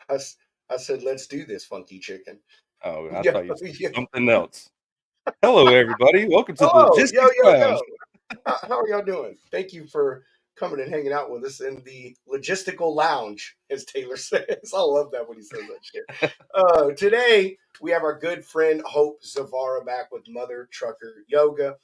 I said, let's do this, funky chicken. Oh, I Yeah, thought you said yeah. something else. Hello, everybody. Welcome to the Hello, yo, Logistics yo, Lounge. yo. How are y'all doing? Thank you for coming and hanging out with us in the logistical lounge, as Taylor says. I love that when he says that shit. Today, we have our good friend Hope Zavara back with Mother Trucker Yoga.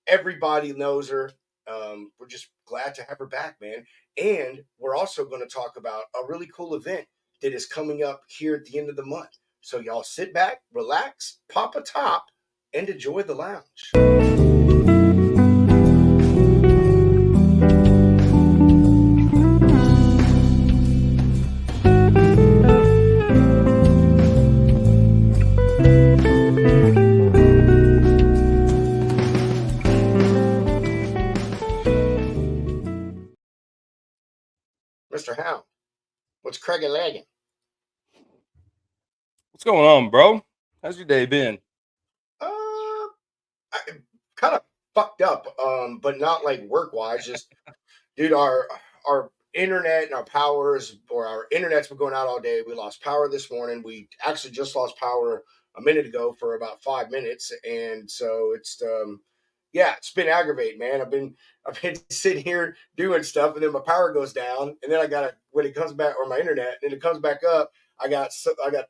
Everybody knows her. We're just glad to have her back, man. And we're also going to talk about a really cool event that is coming up here at the end of the month. So, y'all sit back, relax, pop a top, and enjoy the lounge. Mr. Hound, what's Craig and Lagging? What's going on, bro? How's your day been? Kind of fucked up, but not like work wise. Just, dude, our internet and our powers, or our internet's been going out all day. We lost power this morning. We actually just lost power a minute ago for about 5 minutes, and so yeah, it's been aggravating, man. I've been sitting here doing stuff, and then my power goes down, and then I gotta when it comes back, or my internet, and it comes back up. I got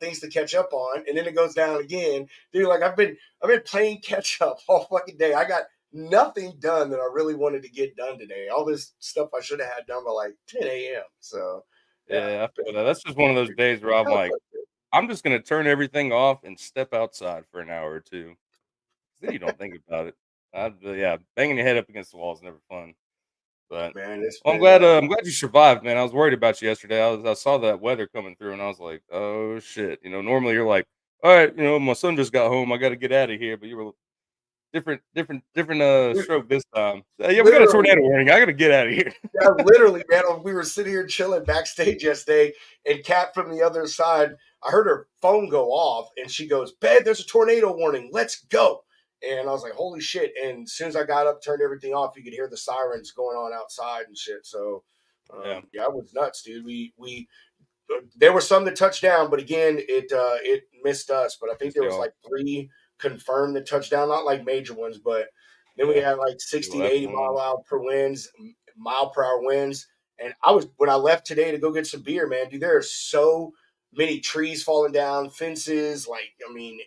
things to catch up on, and then it goes down again, dude. Like I've been playing catch up all fucking day. I got nothing done that I really wanted to get done today. All this stuff I should have had done by like 10 a.m. So yeah, Yeah, I feel that. That's just one of those days where I'm like, I'm just gonna turn everything off and step outside for an hour or two. Then you don't think about it. Yeah, banging your head up against the wall is never fun. But man, it's well, been I'm glad you survived, man. I was worried about you yesterday. I saw that weather coming through, and I was like, oh shit. Normally you're like, all right, my son just got home. I got to get out of here. But you were different stroke this time. Yeah, we got a literally. tornado warning. I got to get out of here. Yeah, literally, man. We were sitting here chilling backstage yesterday, and Kat from the other side, I heard her phone go off, and she goes, "Babe, there's a tornado warning. Let's go." And I was like, "Holy shit!" And as soon as I got up, turned everything off, you could hear the sirens going on outside and shit. So, Yeah. yeah, it was nuts, dude. We there were some that touched down, but again, it missed us. But I think there was like 3 confirmed that touchdown, not like major ones, but then we had like 60 to 80 mile per hour winds. And when I left today to go get some beer, man, dude, there are so many trees falling down, fences. Like, I mean,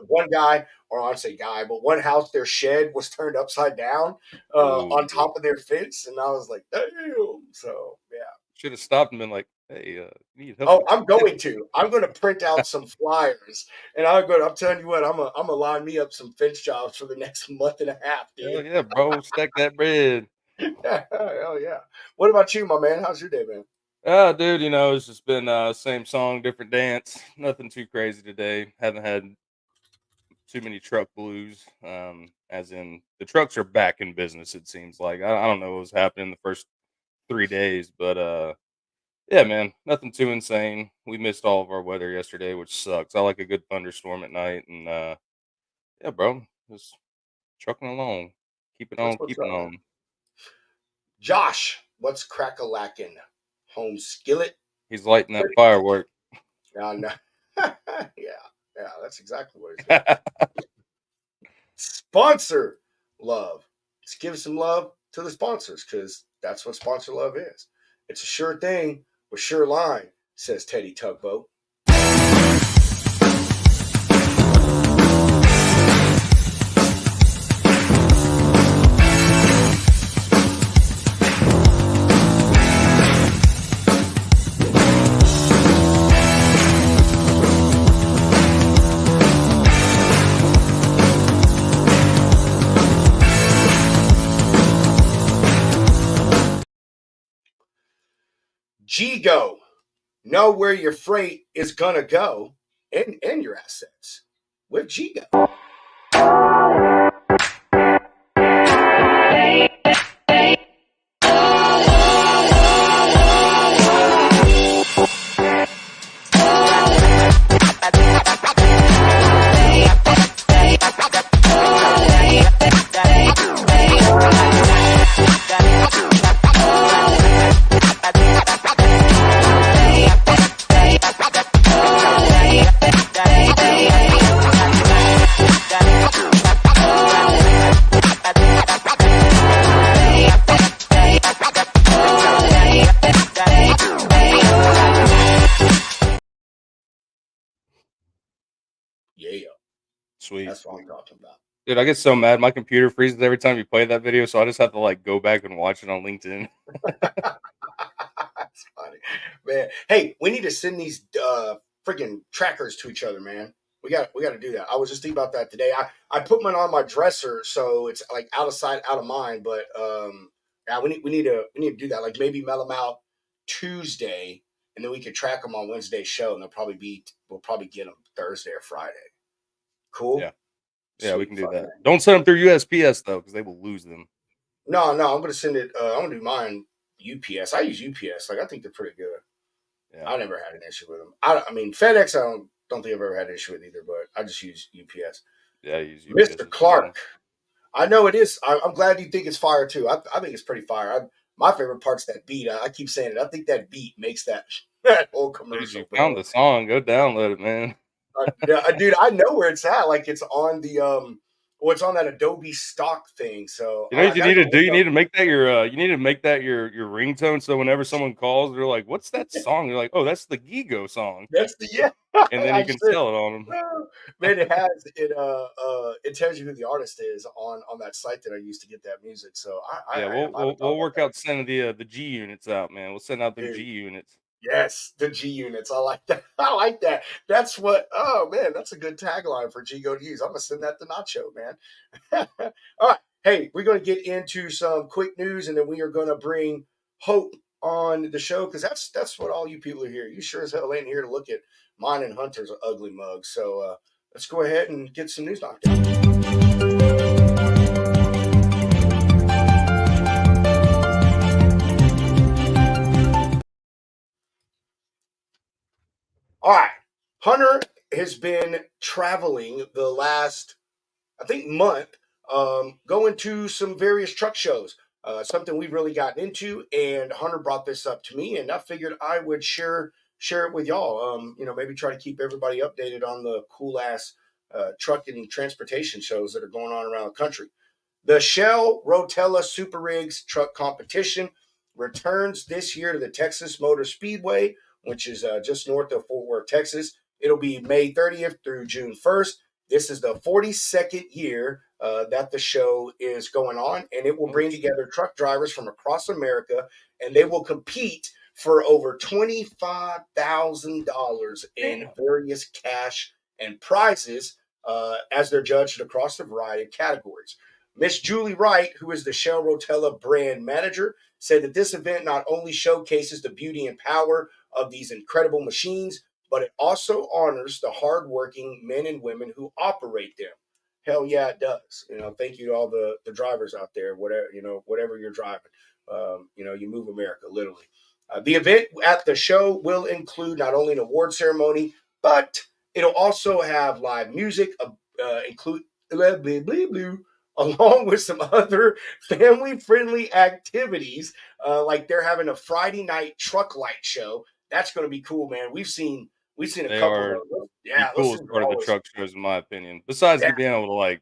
one guy, or I say guy, but one house, their shed was turned upside down on top of their fence. And I was like, damn. So, yeah. Should have stopped and been like, hey, you need help? Oh, I'm going to print out some flyers, and I'm telling you what, I'm gonna line me up some fence jobs for the next month and a half, dude. Hell yeah, bro, stack that bread. Hell yeah. What about you, my man? How's your day, man? Dude, it's just been same song, different dance. Nothing too crazy today. Haven't had too many truck blues. As in the trucks are back in business. It seems like I don't know what was happening the first 3 days, but yeah, man, nothing too insane. We missed all of our weather yesterday, which sucks. I like a good thunderstorm at night, and yeah, bro, just trucking along, keeping That's on, what's keeping up, man. on. Josh, what's crack-a-lackin'? Home skillet? He's lighting that firework. No. yeah, that's exactly what he's doing. Sponsor love. Let's give some love to the sponsors, because that's what sponsor love is. It's a sure thing with sure line, says Teddy Tugboat. G-Go. Know where your freight is gonna go and your assets with G-Go. Sweet. That's what I'm talking about. Dude, I get so mad. My computer freezes every time you play that video, so I just have to like go back and watch it on LinkedIn. That's funny, man. Hey, we need to send these freaking trackers to each other, man. We got to do that. I was just thinking about that today. I put mine on my dresser so it's like out of sight, out of mind. But yeah, we need to do that. Like maybe mail them out Tuesday, and then we could track them on Wednesday's show, and we'll probably get them Thursday or Friday. Cool, Yeah. Yeah, we sweet, can do fun, that. man. Don't send them through USPS though, because they will lose them. No, no, I'm gonna send it. I'm gonna do mine UPS. I use UPS. Like I think they're pretty good. Yeah. I never had an issue with them. I mean FedEx. I don't think I've ever had an issue with either. But I just use UPS. Yeah, I use UPS Mister as well. Clark. I know it is. I'm glad you think it's fire too. I think it's pretty fire. My favorite part's that beat. I keep saying it. I think that beat makes that that whole Dude, you commercial, found bro. the song. Go download it, man. Yeah, dude, I know where it's at. Like it's on the well, it's on that Adobe stock thing. So You know what I you gotta need go to do? look You up. need to make that your ringtone. So whenever someone calls, they're like, "What's that song?" They're like, "Oh, that's the Gigo song," That's the yeah. and then you I can should. sell it on them. Man, it tells you who the artist is on that site that I used to get that music. So Yeah, I we'll am. I haven't we'll thought we'll about work that. out sending the G units out, man. We'll send out them G Dude, units. yes, the G units. I like that. I like that. That's what. Oh man, that's a good tagline for G Go to use. I'm gonna send that to Nacho, man. All right. Hey, we're gonna get into some quick news, and then we are gonna bring Hope on the show because that's what all you people are here. You sure as hell ain't here to look at mine and Hunter's ugly mug. So let's go ahead and get some news knocked out. All right. Hunter has been traveling the last, I think, month, going to some various truck shows. Something we've really gotten into, and Hunter brought this up to me, and I figured I would share it with y'all. Maybe try to keep everybody updated on the cool ass truck and transportation shows that are going on around the country. The Shell Rotella Super Rigs Truck Competition returns this year to the Texas Motor Speedway, which is just north of Fort Worth, Texas. It'll be May 30th through June 1st. This is the 42nd year that the show is going on, and it will Oh bring shit! together truck drivers from across America, and they will compete for over $25,000 in Damn. various cash and prizes as they're judged across a variety of categories. Miss Julie Wright, who is the Shell Rotella brand manager, said that this event not only showcases the beauty and power of these incredible machines, but it also honors the hardworking men and women who operate them. Hell yeah, it does. Thank you to all the drivers out there, whatever you're driving. You move America, literally. The event at the show will include not only an award ceremony, but it'll also have live music, include blah, blah, blah, blah, along with some other family friendly activities. Like they're having a Friday night truck light show. That's going to be cool, man. We've seen a They couple of are those. the Yeah, those things coolest are part of the always. truck shows, in my opinion. Besides Yeah, being able to like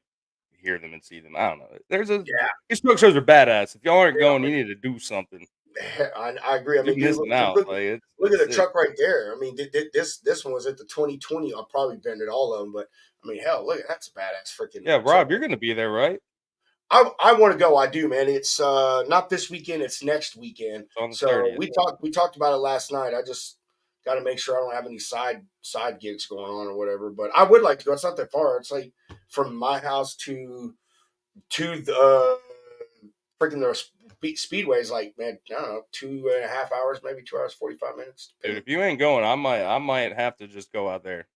hear them and see them, I don't know. yeah, These truck shows are badass. If y'all aren't they going, are. you need to do something. I agree. I You're mean, dude, missing look, out. look, Like look it's at the sick. truck right there. I mean, this one was at the 2020. I'll probably been at all of them, but I mean, hell, look, that's a badass freaking Yeah, truck. Rob, you're gonna be there, right? I want to go. I do, man. It's not this weekend. It's next weekend. It's on the So 30th. we talked about it last night. I just got to make sure I don't have any side gigs going on or whatever. But I would like to go. It's not that far. It's like from my house to the freaking the speedway is like, man, I don't know, 2.5 hours, maybe 2 hours 45 minutes, Dude, depending. if you ain't going, I might have to just go out there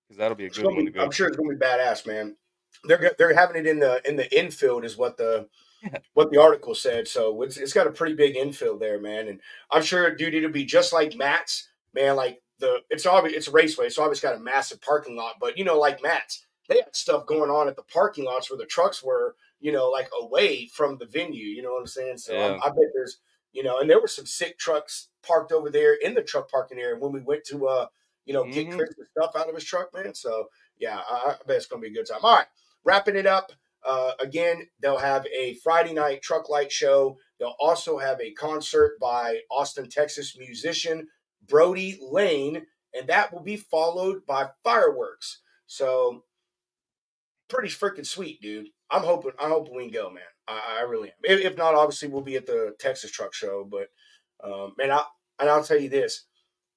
because that'll be a It's good gonna one to be. go I'm sure to. it's gonna be badass, man. They're having it in the infield is Yeah. what the article said. So it's got a pretty big infield there, man. And I'm sure, dude, it'll be just like Matt's, man. Like it's a raceway, so obviously got a massive parking lot. But like Matt's, they had stuff going on at the parking lots where the trucks were, like away from the venue. You know what I'm saying? So Yeah. I bet and there were some sick trucks parked over there in the truck parking area when we went to get Mhm. Chris's stuff out of his truck, man. So yeah, I bet it's gonna be a good time. All right, wrapping it up. Again, they'll have a Friday night truck light show. They'll also have a concert by Austin, Texas musician Brody Lane, and that will be followed by fireworks. So pretty freaking sweet, dude. I'm hoping we can go, man. I really am. If not, obviously we'll be at the Texas Truck Show. But man, I'll tell you this.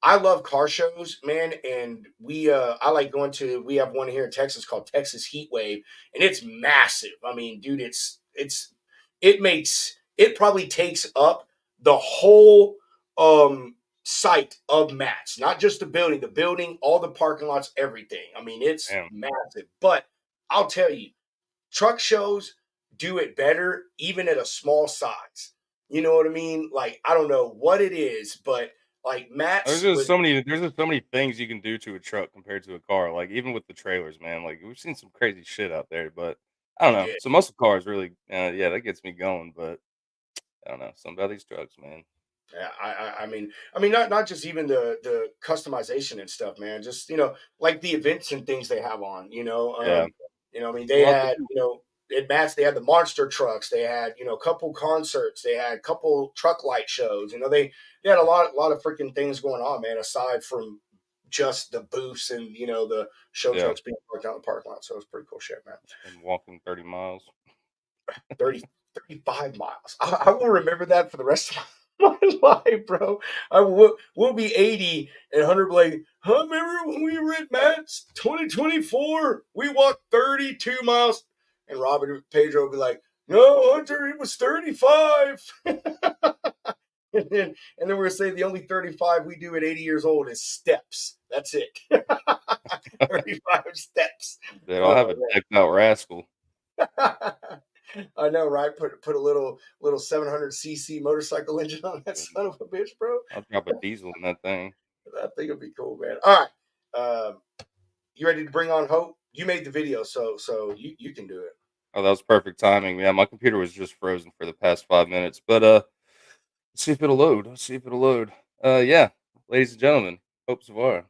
I love car shows, man, and I like going to. We have one here in Texas called Texas Heat Wave, and it's massive. I mean, dude, it probably takes up the whole site of Mats, not just the building, all the parking lots, everything. I mean, it's Damn. massive. But I'll tell you, truck shows do it better, even at a small size. You know what I mean? Like, I don't know what it is, but like There's Matt's just was so many. There's just so many things you can do to a truck compared to a car. Like even with the trailers, man. Like we've seen some crazy shit out there, but I don't know. yeah. So muscle cars really, yeah, that gets me going. But I don't know. Something about these trucks, man. Yeah, I mean, not just even the customization and stuff, man. Just like the events and things they have on. Yeah, I mean, a they lot to had do. at Matt's they had the monster trucks. They had a couple concerts. They had a couple truck light shows. They had a lot of freaking things going on, man. Aside from just the booths and the show Yeah, trucks being parked out in the parking lot. So it's pretty cool shit, man. and walking 30 miles. 30, 35 miles. I will remember that for the rest of my life, bro. We'll be 80 and Hunter will be like, huh, remember when we were at Matt's 2024? We walked 32 miles. And Robert and Pedro will be like, no, Hunter, it was 35. And then we're gonna say the only 35 we do at 80 years old is steps. That's it. 35 steps. That I'll have Oh a decked out rascal. man. I know, right? Put a little 700cc motorcycle engine on that son of a bitch, bro. I'll drop a diesel in that thing. That thing would be cool, man. All right, you ready to bring on Hope? You made the video, so you can do it. Oh, that was perfect timing. Yeah, my computer was just frozen for the past 5 minutes, but let's see if it'll load. Let's see if it'll load. Yeah, ladies and gentlemen, Hope Zvara.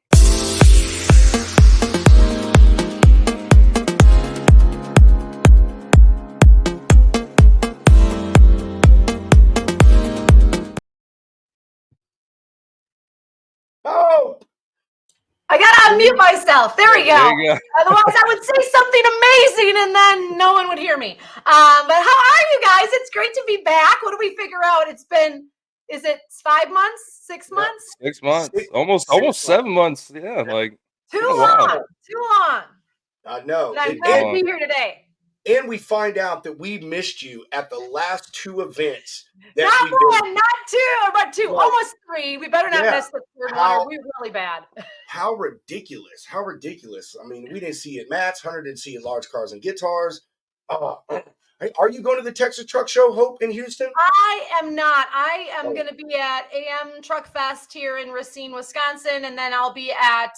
Oh, I gotta unmute myself. There we There go. you go. Otherwise, I would say something amazing and then no one would hear me. But how are you guys? It's great to be back. What do we figure out? Is it 5 months, 6 no, months? 6 months, almost 6 months. 7 months. Yeah, like Too been a while. long. Too long. I know. And I'm And, glad and to be here today. and we find out that we missed you at the last two events that Not we've been. one, not two, but two, Like, almost three. We better not yeah, miss the third one how or we're really bad. how ridiculous! How ridiculous! I mean, we didn't see it. Matt's Hunter didn't see it. Large cars and guitars. Hey, are you going to the Texas Truck Show, Hope, in Houston? I am not. I am Oh, going to be at AM Truck Fest here in Racine, Wisconsin, and then I'll be at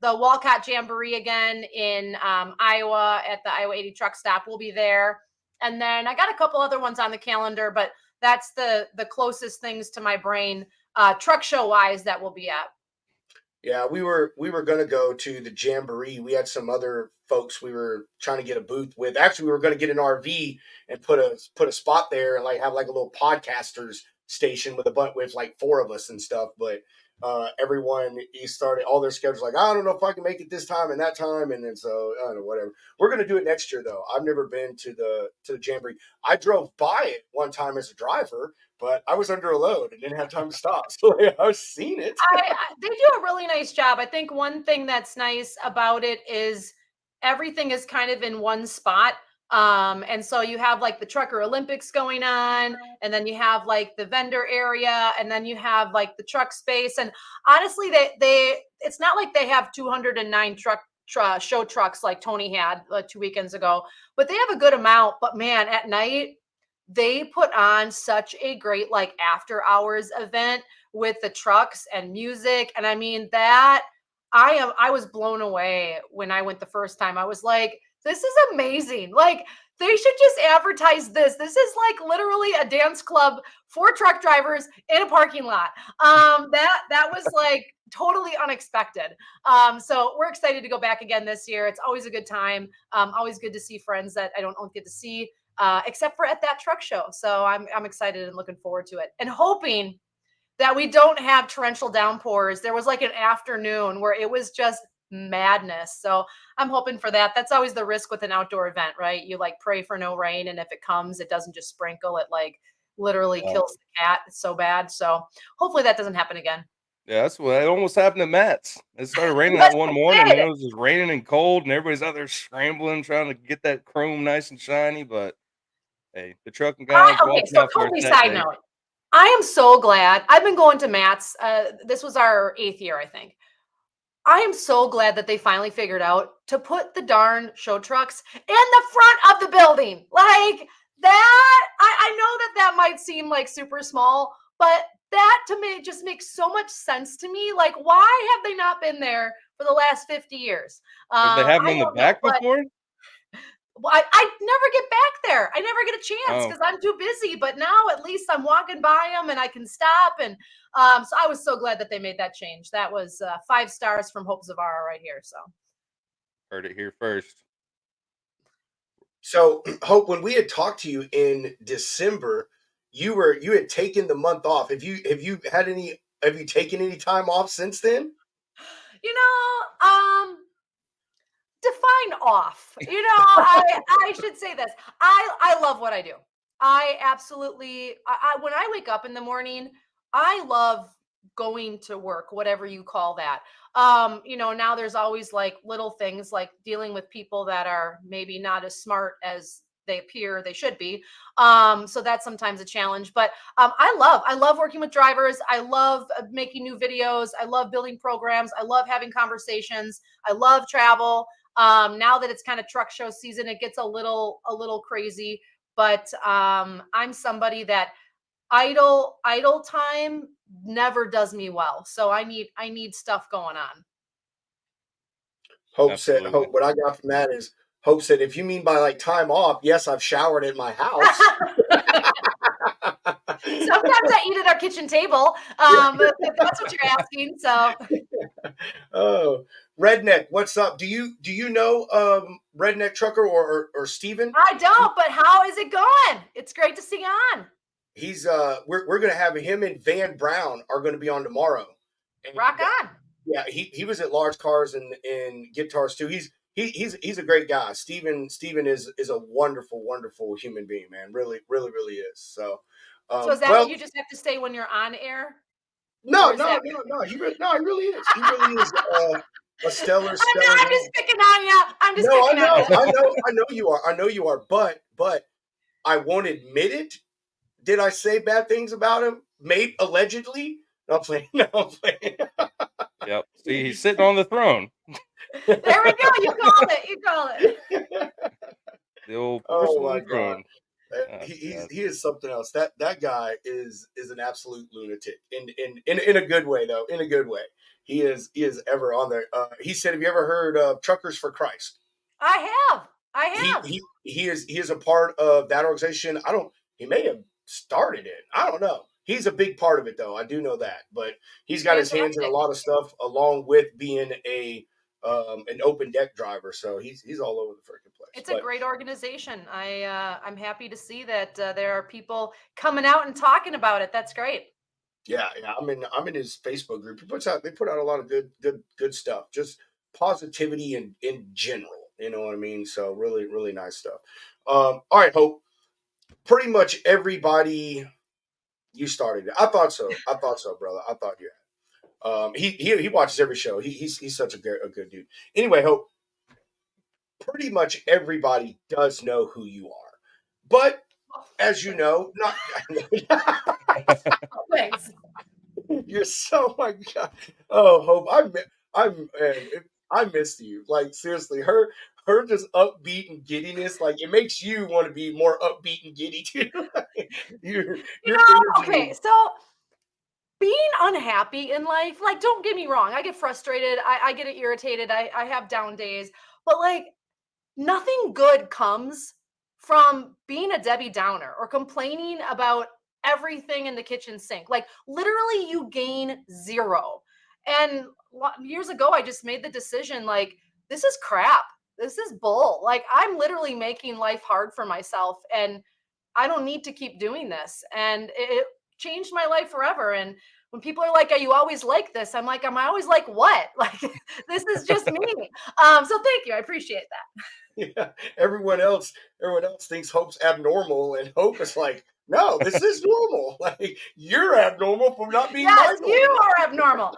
the Walcott Jamboree again in Iowa at the Iowa 80 Truck Stop. We'll be there, and then I got a couple other ones on the calendar, but that's the closest things to my brain truck show wise that we'll be at. yeah, we were gonna go to the Jamboree. We had some other folks we were trying to get a booth with. Actually, we were gonna get an RV and put a spot there and like have like a little podcasters station with a bunch with like four of us and stuff. But everyone he started all their schedules like I don't know if I can make it this time and that time, and then so I don't know whatever. We're gonna do it next year though. I've never been to the Jamboree. I drove by it one time as a driver, but I was under a load and didn't have time to stop. So yeah, I've seen it. They do a really nice job. I think one thing that's nice about it is everything is kind of in one spot. And so you have like the Trucker Olympics going on, and then you have like the vendor area, and then you have like the truck space. And honestly, they it's not like they have 209 show trucks like Tony had 2 weekends ago, but they have a good amount. But man, at night they put on such a great like after hours event with the trucks and music. And I mean that I was blown away when I went the first time. I was like, this is amazing. Like they should just advertise this. This is like literally a dance club for truck drivers in a parking lot. That was like totally unexpected. So we're excited to go back again this year. It's always a good time. Always good to see friends that I don't get to see except for at that truck show. So I'm excited and looking forward to it and hoping that we don't have torrential downpours. There was like an afternoon where it was just madness. So I'm hoping for that. That's always the risk with an outdoor event, right? You like pray for no rain, and if it comes, it doesn't just sprinkle, it like literally Yeah. kills the cat. It's so bad. So hopefully that doesn't happen again. Yeah, that's what it almost happened to Matt's. It started raining that Yes, one it morning, did. and it was just raining and cold, and everybody's out there scrambling, trying to get that chrome nice and shiny. But hey, the trucking guys Okay, walking so out there totally side Saturday. note. I am so glad. I've been going to Matt's. This was our 8th year, I think. I am so glad that they finally figured out to put the darn show trucks in the front of the building. Like that, I know that that might seem like super small, but that to me just makes so much sense to me. Like, why have they not been there for the last 50 years? Did they have them I in the don't know, back but before? well, I never get back there. I never get a chance Oh, because I'm too busy. But now at least I'm walking by them and I can stop. And so I was so glad that they made that change. That was 5 stars from Hope Zavara right here. So heard it here first. So, Hope, when we had talked to you in December, you had taken the month off. Have you taken any time off since then? you know, define off. I should say this. I love what I do. I absolutely. When I wake up in the morning, I love going to work, whatever you call that. Now there's always like little things like dealing with people that are maybe not as smart as they appear they should be. So that's sometimes a challenge. But I love working with drivers. I love making new videos. I love building programs. I love having conversations. I love travel. Now that it's kind of truck show season, it gets a little crazy. But I'm somebody that idle time never does me well. So I need stuff going on. Absolutely. What I got from that is Hope said, if you mean by like time off, yes, I've showered at my house. Sometimes I eat at our kitchen table. If that's what you're asking. So Oh, Redneck, what's up? Do you know Redneck Trucker or Steven? I don't, but how is it going? It's great to see you on. He's we're gonna have him and Van Brown are gonna be on tomorrow. And Rock on. yeah, he was at Large Cars and Guitars too. He's a great guy. Steven is a wonderful human being, man. Really is. So So is that well, what you just have to say when you're on air? no, Or is no, that no, no. He really is. He really is a stellar I'm guy. just picking on you. I'm just No, picking on you. I know you are. I know you are. But I won't admit it. Did I say bad things about him? Maybe allegedly. No, I'm playing. No, I'm playing. Yep. See, he's sitting on the throne. There we go. You called it. You called it. The old Oh my porcelain god. throne. Oh, God. He is something else. That guy is an absolute lunatic in a good way though. In a good way. He is ever on there. He said, "Have you ever heard of Truckers for Christ?" I have. I He have. he he is a part of that organization. I don't. He may have started it. I don't know. He's a big part of it though. I do know that. But he's got his hands in a Fantastic. lot of stuff along with being a an open deck driver. So he's all over the freaking place. It's a But great organization. I'm happy to see that there are people coming out and talking about it. That's great. yeah, I'm in his Facebook group. They put out a lot of good stuff. Just positivity in general. You know what I mean? So really nice stuff. All right, Hope. Pretty much everybody you started it. I thought so. I thought so, brother. I thought you had. He watches every show. He's such a good dude. Anyway, Hope. Pretty much everybody does know who you are, but as you know, not. Thanks. You're so my god. Oh, Hope, I missed you. Like seriously, her just upbeat and giddiness. Like it makes you want to be more upbeat and giddy too. your You your know, energy okay, is so being unhappy in life, like, don't get me wrong, I get frustrated, I get irritated, I have down days, but like nothing good comes from being a Debbie Downer or complaining about everything in the kitchen sink. Like literally you gain zero. And years ago I just made the decision like this is crap. This is bull. Like I'm literally making life hard for myself and I don't need to keep doing this. And it changed my life forever. And when people are like, "Are you always like this?" I'm like, "Am I always like what?" Like, this is just me. So thank you. I appreciate that. Yeah, everyone else thinks Hope's abnormal, and Hope is like, no, this is normal. Like, you're abnormal for not being Yes, my you normal. are abnormal.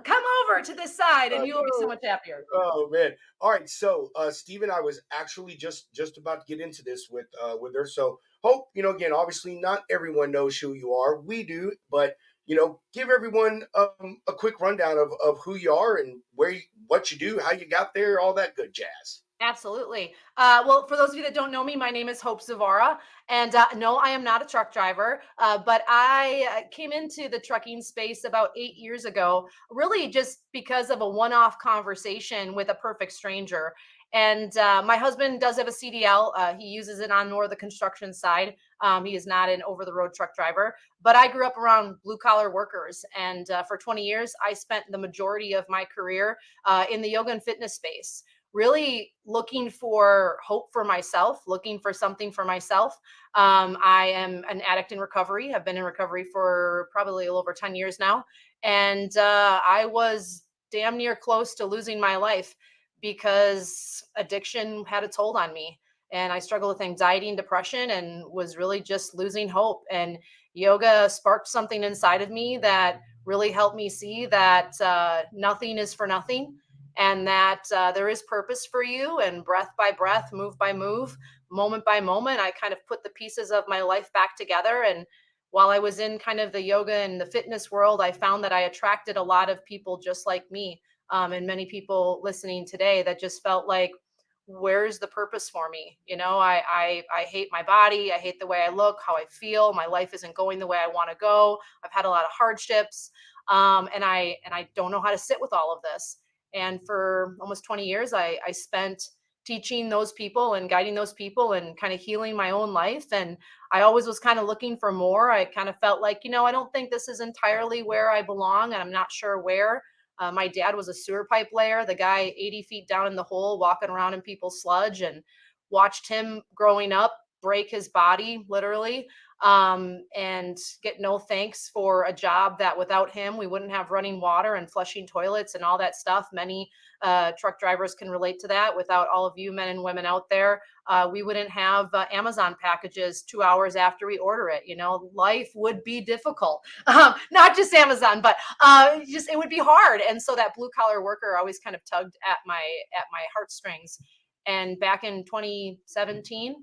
Come over to this side, I and you will be so know. much happier. Oh man. All right. So Steve and I was actually just about to get into this with her. So Hope, again, obviously not everyone knows who you are. We do, but give everyone a quick rundown of who you are and what you do, how you got there, all that good jazz. Absolutely. Well, for those of you that don't know me, my name is Hope Zvara, and no, I am not a truck driver. But I came into the trucking space about 8 years ago, really just because of a one-off conversation with a perfect stranger. And my husband does have a CDL. He uses it on more of the construction side. He is not an over-the-road truck driver. But I grew up around blue-collar workers, and for 20 years, I spent the majority of my career in the yoga and fitness space, really looking for hope for myself, looking for something for myself. I am an addict in recovery. I've been in recovery for probably a little over 10 years now. And I was damn near close to losing my life because addiction had a toll on me. And I struggled with anxiety and depression and was really just losing hope. And yoga sparked something inside of me that really helped me see that nothing is for nothing, and that there is purpose for you, and breath by breath, move by move, moment by moment, I kind of put the pieces of my life back together. And while I was in kind of the yoga and the fitness world, I found that I attracted a lot of people just like me, and many people listening today that just felt like, where's the purpose for me? I hate my body, I hate the way I look, how I feel, my life isn't going the way I want to go, I've had a lot of hardships, and I don't know how to sit with all of this. And for almost 20 years, I spent teaching those people and guiding those people and kind of healing my own life. And I always was kind of looking for more. I kind of felt like, I don't think this is entirely where I belong, and I'm not sure where. My dad was a sewer pipe layer, the guy 80 feet down in the hole, walking around in people's sludge, and watched him growing up break his body literally, and get no thanks for a job that without him we wouldn't have running water and flushing toilets and all that stuff. Many truck drivers can relate to that. Without all of you men and women out there, we wouldn't have Amazon packages 2 hours after we order it. Life would be difficult. Not just Amazon, but just it would be hard. And so that blue collar worker always kind of tugged at my heartstrings. And back in 2017,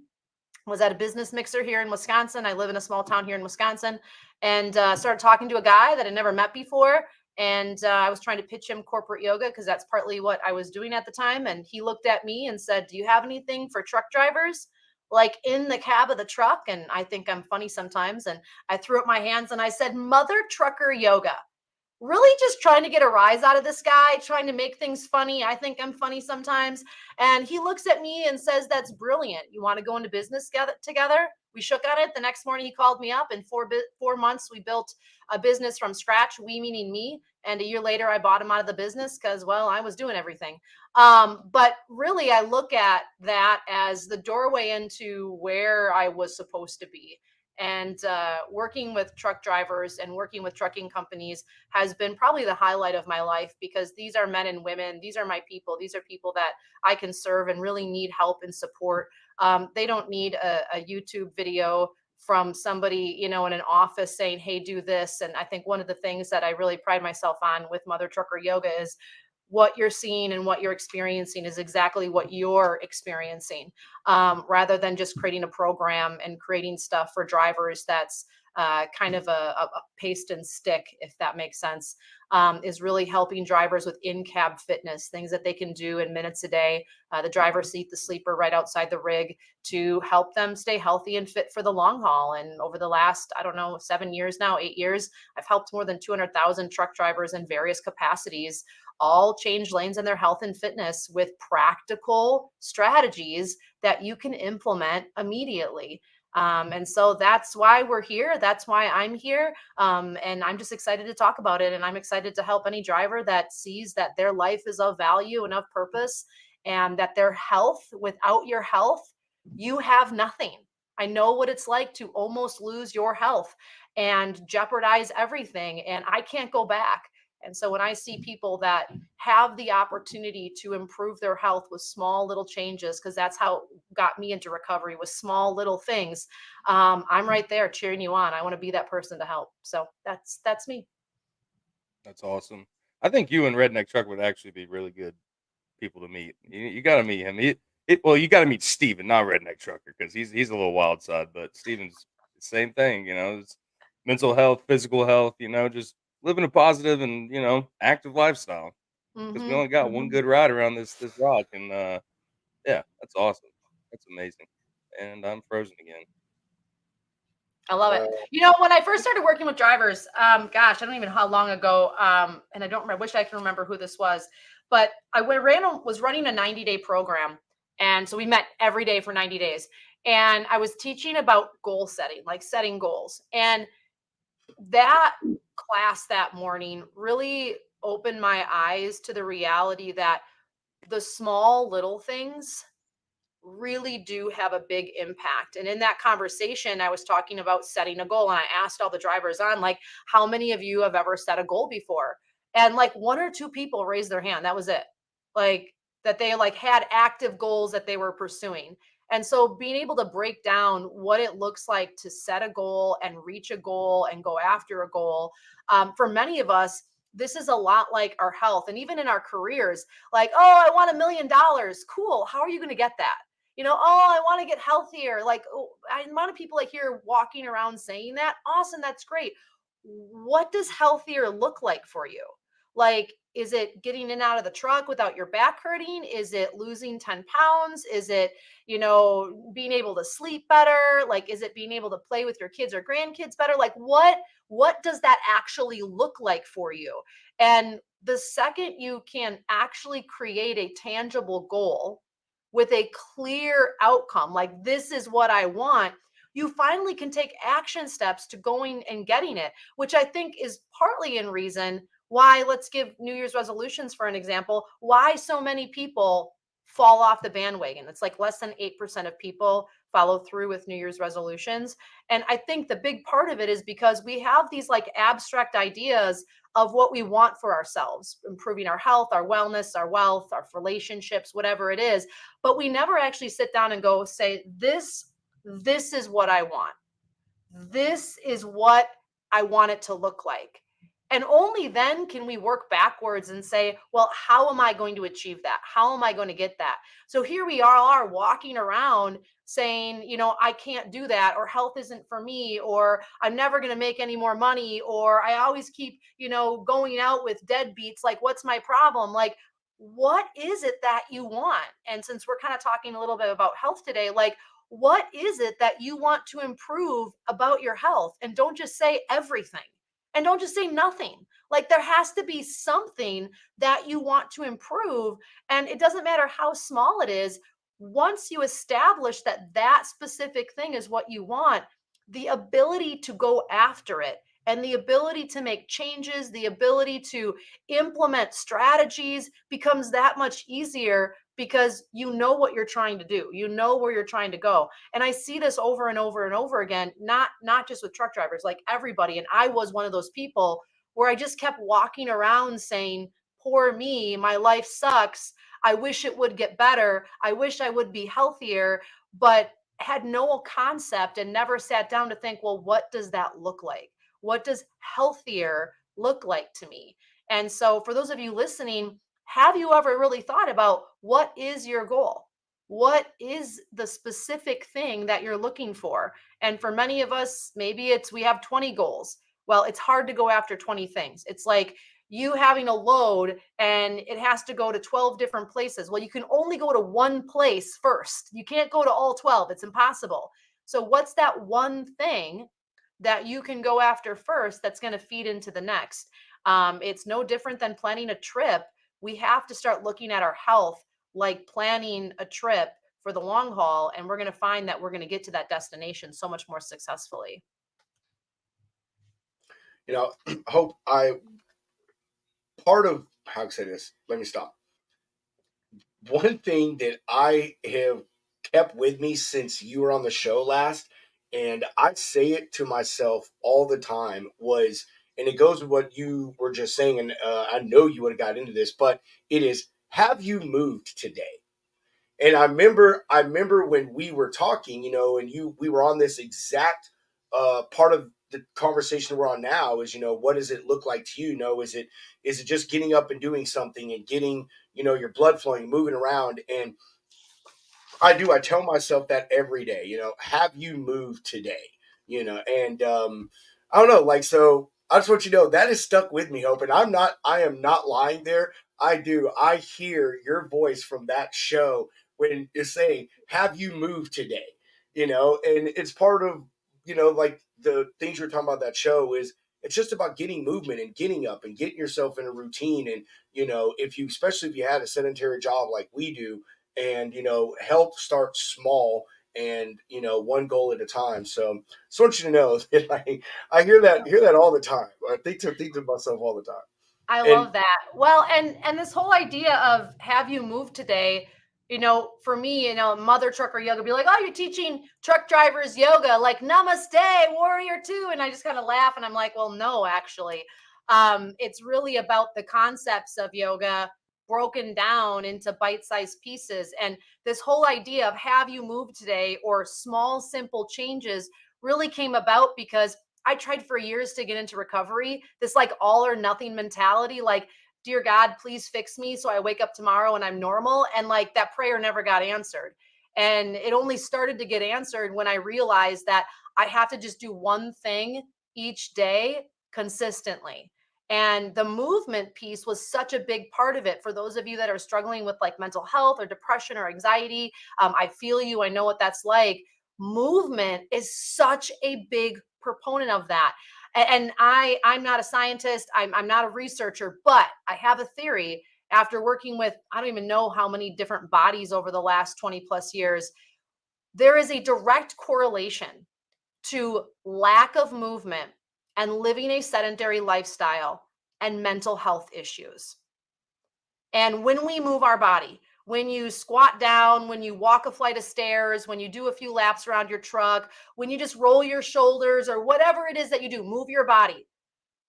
was at a business mixer here in Wisconsin. I live in a small town here in Wisconsin, and started talking to a guy that I never met before. And I was trying to pitch him corporate yoga because that's partly what I was doing at the time. And he looked at me and said, "Do you have anything for truck drivers, like in the cab of the truck?" And I think I'm funny sometimes. And I threw up my hands and I said, "Mother trucker yoga." Really just trying to get a rise out of this guy, trying to make things funny. I think I'm funny sometimes. And he looks at me and says, "That's brilliant. You want to go into business together?" We shook on it. The next morning, he called me up. In 4 months, we built a business from scratch, we meaning me. And a year later, I bought him out of the business because, well, I was doing everything. But really, I look at that as the doorway into where I was supposed to be. And working with truck drivers and working with trucking companies has been probably the highlight of my life, because these are men and women. These are my people. These are people that I can serve and really need help and support. They don't need a YouTube video from somebody, in an office saying, "Hey, do this." And I think one of the things that I really pride myself on with Mother Trucker Yoga is what you're seeing and what you're experiencing is exactly what you're experiencing, rather than just creating a program and creating stuff for drivers that's kind of a paste and stick, if that makes sense. Is really helping drivers with in-cab fitness, things that they can do in minutes a day, the driver's seat, the sleeper right outside the rig, to help them stay healthy and fit for the long haul. And over the last, I don't know, 7 years now, 8 years, I've helped more than 200,000 truck drivers in various capacities all change lanes in their health and fitness with practical strategies that you can implement immediately. And so that's why we're here. That's why I'm here. And I'm just excited to talk about it. And I'm excited to help any driver that sees that their life is of value and of purpose, and that their health, without your health, you have nothing. I know what it's like to almost lose your health. and jeopardize everything. And I can't go back. And so when I see people that have the opportunity to improve their health with small little changes, because that's how it got me into recovery, with small little things, I'm right there cheering you on. I want to be that person to help. So that's me. That's awesome. I think you and Redneck Truck would actually be really good people to meet. You got to meet him. Well, you got to meet Steven, not Redneck Trucker, because he's a little wild side. But Steven's the same thing. It's mental health, physical health. Just living a positive and active lifestyle. Because we Hmm. only got one good ride around this rock, and yeah, that's awesome. That's amazing. And I'm frozen again. I love it. Uh, When I first started working with drivers, gosh, I don't even know how long ago, and I don't remember. I wish I can remember who this was, but was running a 90-day program, and so we met every day for 90 days, and I was teaching about goal setting, like setting goals, and that class that morning really opened my eyes to the reality that the small little things really do have a big impact. And in that conversation, I was talking about setting a goal, and I asked all the drivers on, like, how many of you have ever set a goal before? And like one or two people raised their hand. That was it. Like, that they like had active goals that they were pursuing. And so being able to break down what it looks like to set a goal and reach a goal and go after a goal, for many of us, this is a lot like our health and even in our careers. Like, oh, I want $1 million. Cool. How are you going to get that? Oh, I want to get healthier. Like, oh, a lot of people I hear walking around saying that. Awesome. That's great. What does healthier look like for you? Like, is it getting in and out of the truck without your back hurting? Is it losing 10 pounds? Is it, being able to sleep better? Like, is it being able to play with your kids or grandkids better? Like, what does that actually look like for you? And the second you can actually create a tangible goal with a clear outcome, like, this is what I want, you finally can take action steps to going and getting it, which I think is partly in reason why, let's give New Year's resolutions for an example, why so many people fall off the bandwagon. It's like less than 8% of people follow through with New Year's resolutions. And I think the big part of it is because we have these like abstract ideas of what we want for ourselves, improving our health, our wellness, our wealth, our relationships, whatever it is. But we never actually sit down and go say, this is what I want. This is what I want it to look like. And only then can we work backwards and say, well, how am I going to achieve that? How am I going to get that? So here we are walking around saying, I can't do that, or health isn't for me, or I'm never going to make any more money, or I always keep, going out with deadbeats. Like, what's my problem? Like, what is it that you want? And since we're kind of talking a little bit about health today, like, what is it that you want to improve about your health? And don't just say everything, and don't just say nothing. Like, there has to be something that you want to improve. And it doesn't matter how small it is. Once you establish that that specific thing is what you want, the ability to go after it and the ability to make changes, the ability to implement strategies becomes that much easier, because you know what you're trying to do. You know where you're trying to go. And I see this over and over and over again, not just with truck drivers, like everybody. And I was one of those people where I just kept walking around saying, poor me, my life sucks. I wish it would get better. I wish I would be healthier, but had no concept and never sat down to think, well, what does that look like? What does healthier look like to me? And so for those of you listening, have you ever really thought about what is your goal? What is the specific thing that you're looking for? And for many of us, maybe it's we have 20 goals. Well, it's hard to go after 20 things. It's like you having a load and it has to go to 12 different places. Well, you can only go to one place first. You can't go to all 12. It's impossible. So, what's that one thing that you can go after first that's going to feed into the next? It's no different than planning a trip. We have to start looking at our health like planning a trip for the long haul, and we're going to find that we're going to get to that destination so much more successfully. Hope I part of how can I say this? Let me stop. One thing that I have kept with me since you were on the show last and I say it to myself all the time, was, and it goes with what you were just saying, and I know you would have got into this, but it is, have you moved today? And I remember when we were talking, and we were on this exact part of the conversation we're on now, is, what does it look like to you? Is it just getting up and doing something and getting, your blood flowing, moving around? And I tell myself that every day, have you moved today? And I don't know, like, so I just want you to know that is stuck with me, Hope. And I am not lying there. I do. I hear your voice from that show when you're saying, have you moved today? And it's part of, like the things you're talking about that show is, it's just about getting movement and getting up and getting yourself in a routine. And, especially if you had a sedentary job like we do, and help start small, and one goal at a time. So just want you to know that I hear that all the time. I think to myself all the time. I And love that. Well, and this whole idea of have you moved today, for me, mother trucker yoga be like, oh, you're teaching truck drivers yoga, like namaste, warrior two. And I just kind of laugh and I'm like, well, no, actually. It's really about the concepts of yoga broken down into bite-sized pieces. And this whole idea of have you moved today, or small, simple changes, really came about because I tried for years to get into recovery, this like all or nothing mentality, like, dear God, please fix me so I wake up tomorrow and I'm normal. And like that prayer never got answered. And it only started to get answered when I realized that I have to just do one thing each day consistently. And the movement piece was such a big part of it. For those of you that are struggling with like mental health or depression or anxiety, I feel you. I know what that's like. Movement is such a big proponent of that. And I'm not a scientist, I'm not a researcher, but I have a theory after working with, I don't even know how many different bodies over the last 20 plus years. There is a direct correlation to lack of movement and living a sedentary lifestyle and mental health issues. And when we move our body, when you squat down, when you walk a flight of stairs, when you do a few laps around your truck, when you just roll your shoulders or whatever it is that you do, move your body,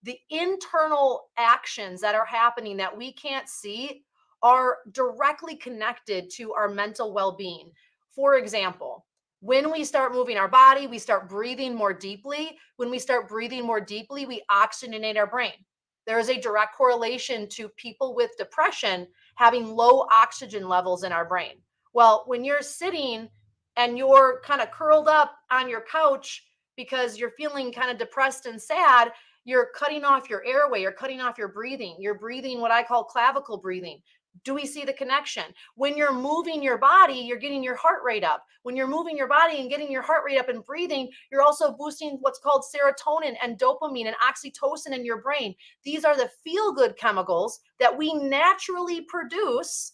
the internal actions that are happening that we can't see are directly connected to our mental well-being. For example, when we start moving our body, we start breathing more deeply. When we start breathing more deeply, we oxygenate our brain. There is a direct correlation to people with depression having low oxygen levels in our brain. Well, when you're sitting and you're kind of curled up on your couch because you're feeling kind of depressed and sad, you're cutting off your airway, you're cutting off your breathing. You're breathing what I call clavicle breathing. Do we see the connection? When you're moving your body, you're getting your heart rate up. When you're moving your body and getting your heart rate up and breathing, you're also boosting what's called serotonin and dopamine and oxytocin in your brain. These are the feel good chemicals that we naturally produce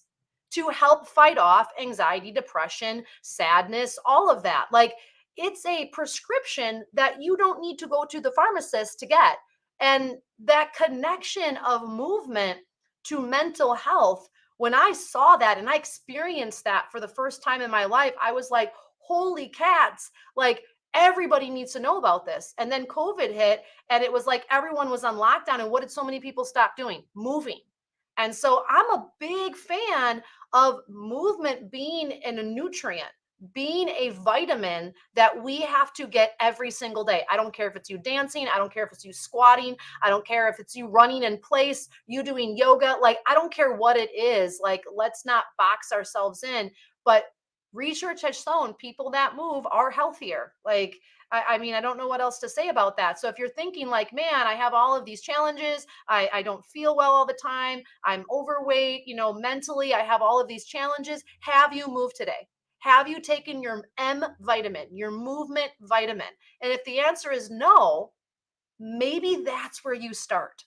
to help fight off anxiety, depression, sadness, all of that. Like, it's a prescription that you don't need to go to the pharmacist to get. And that connection of movement to mental health, when I saw that and I experienced that for the first time in my life, I was like, holy cats, like everybody needs to know about this. And then COVID hit and it was like everyone was on lockdown. And what did so many people stop doing? Moving. And so I'm a big fan of movement being a nutrient, being a vitamin that we have to get every single day. I don't care if it's you dancing, I don't care if it's you squatting, I don't care if it's you running in place, you doing yoga, like I don't care what it is. Like, let's not box ourselves in, but research has shown people that move are healthier. Like, I mean, I don't know what else to say about that. So if you're thinking like, man, I have all of these challenges, I don't feel well all the time, I'm overweight, mentally, I have all of these challenges. Have you moved today? Have you taken your M vitamin, your movement vitamin? And if the answer is no, maybe that's where you start.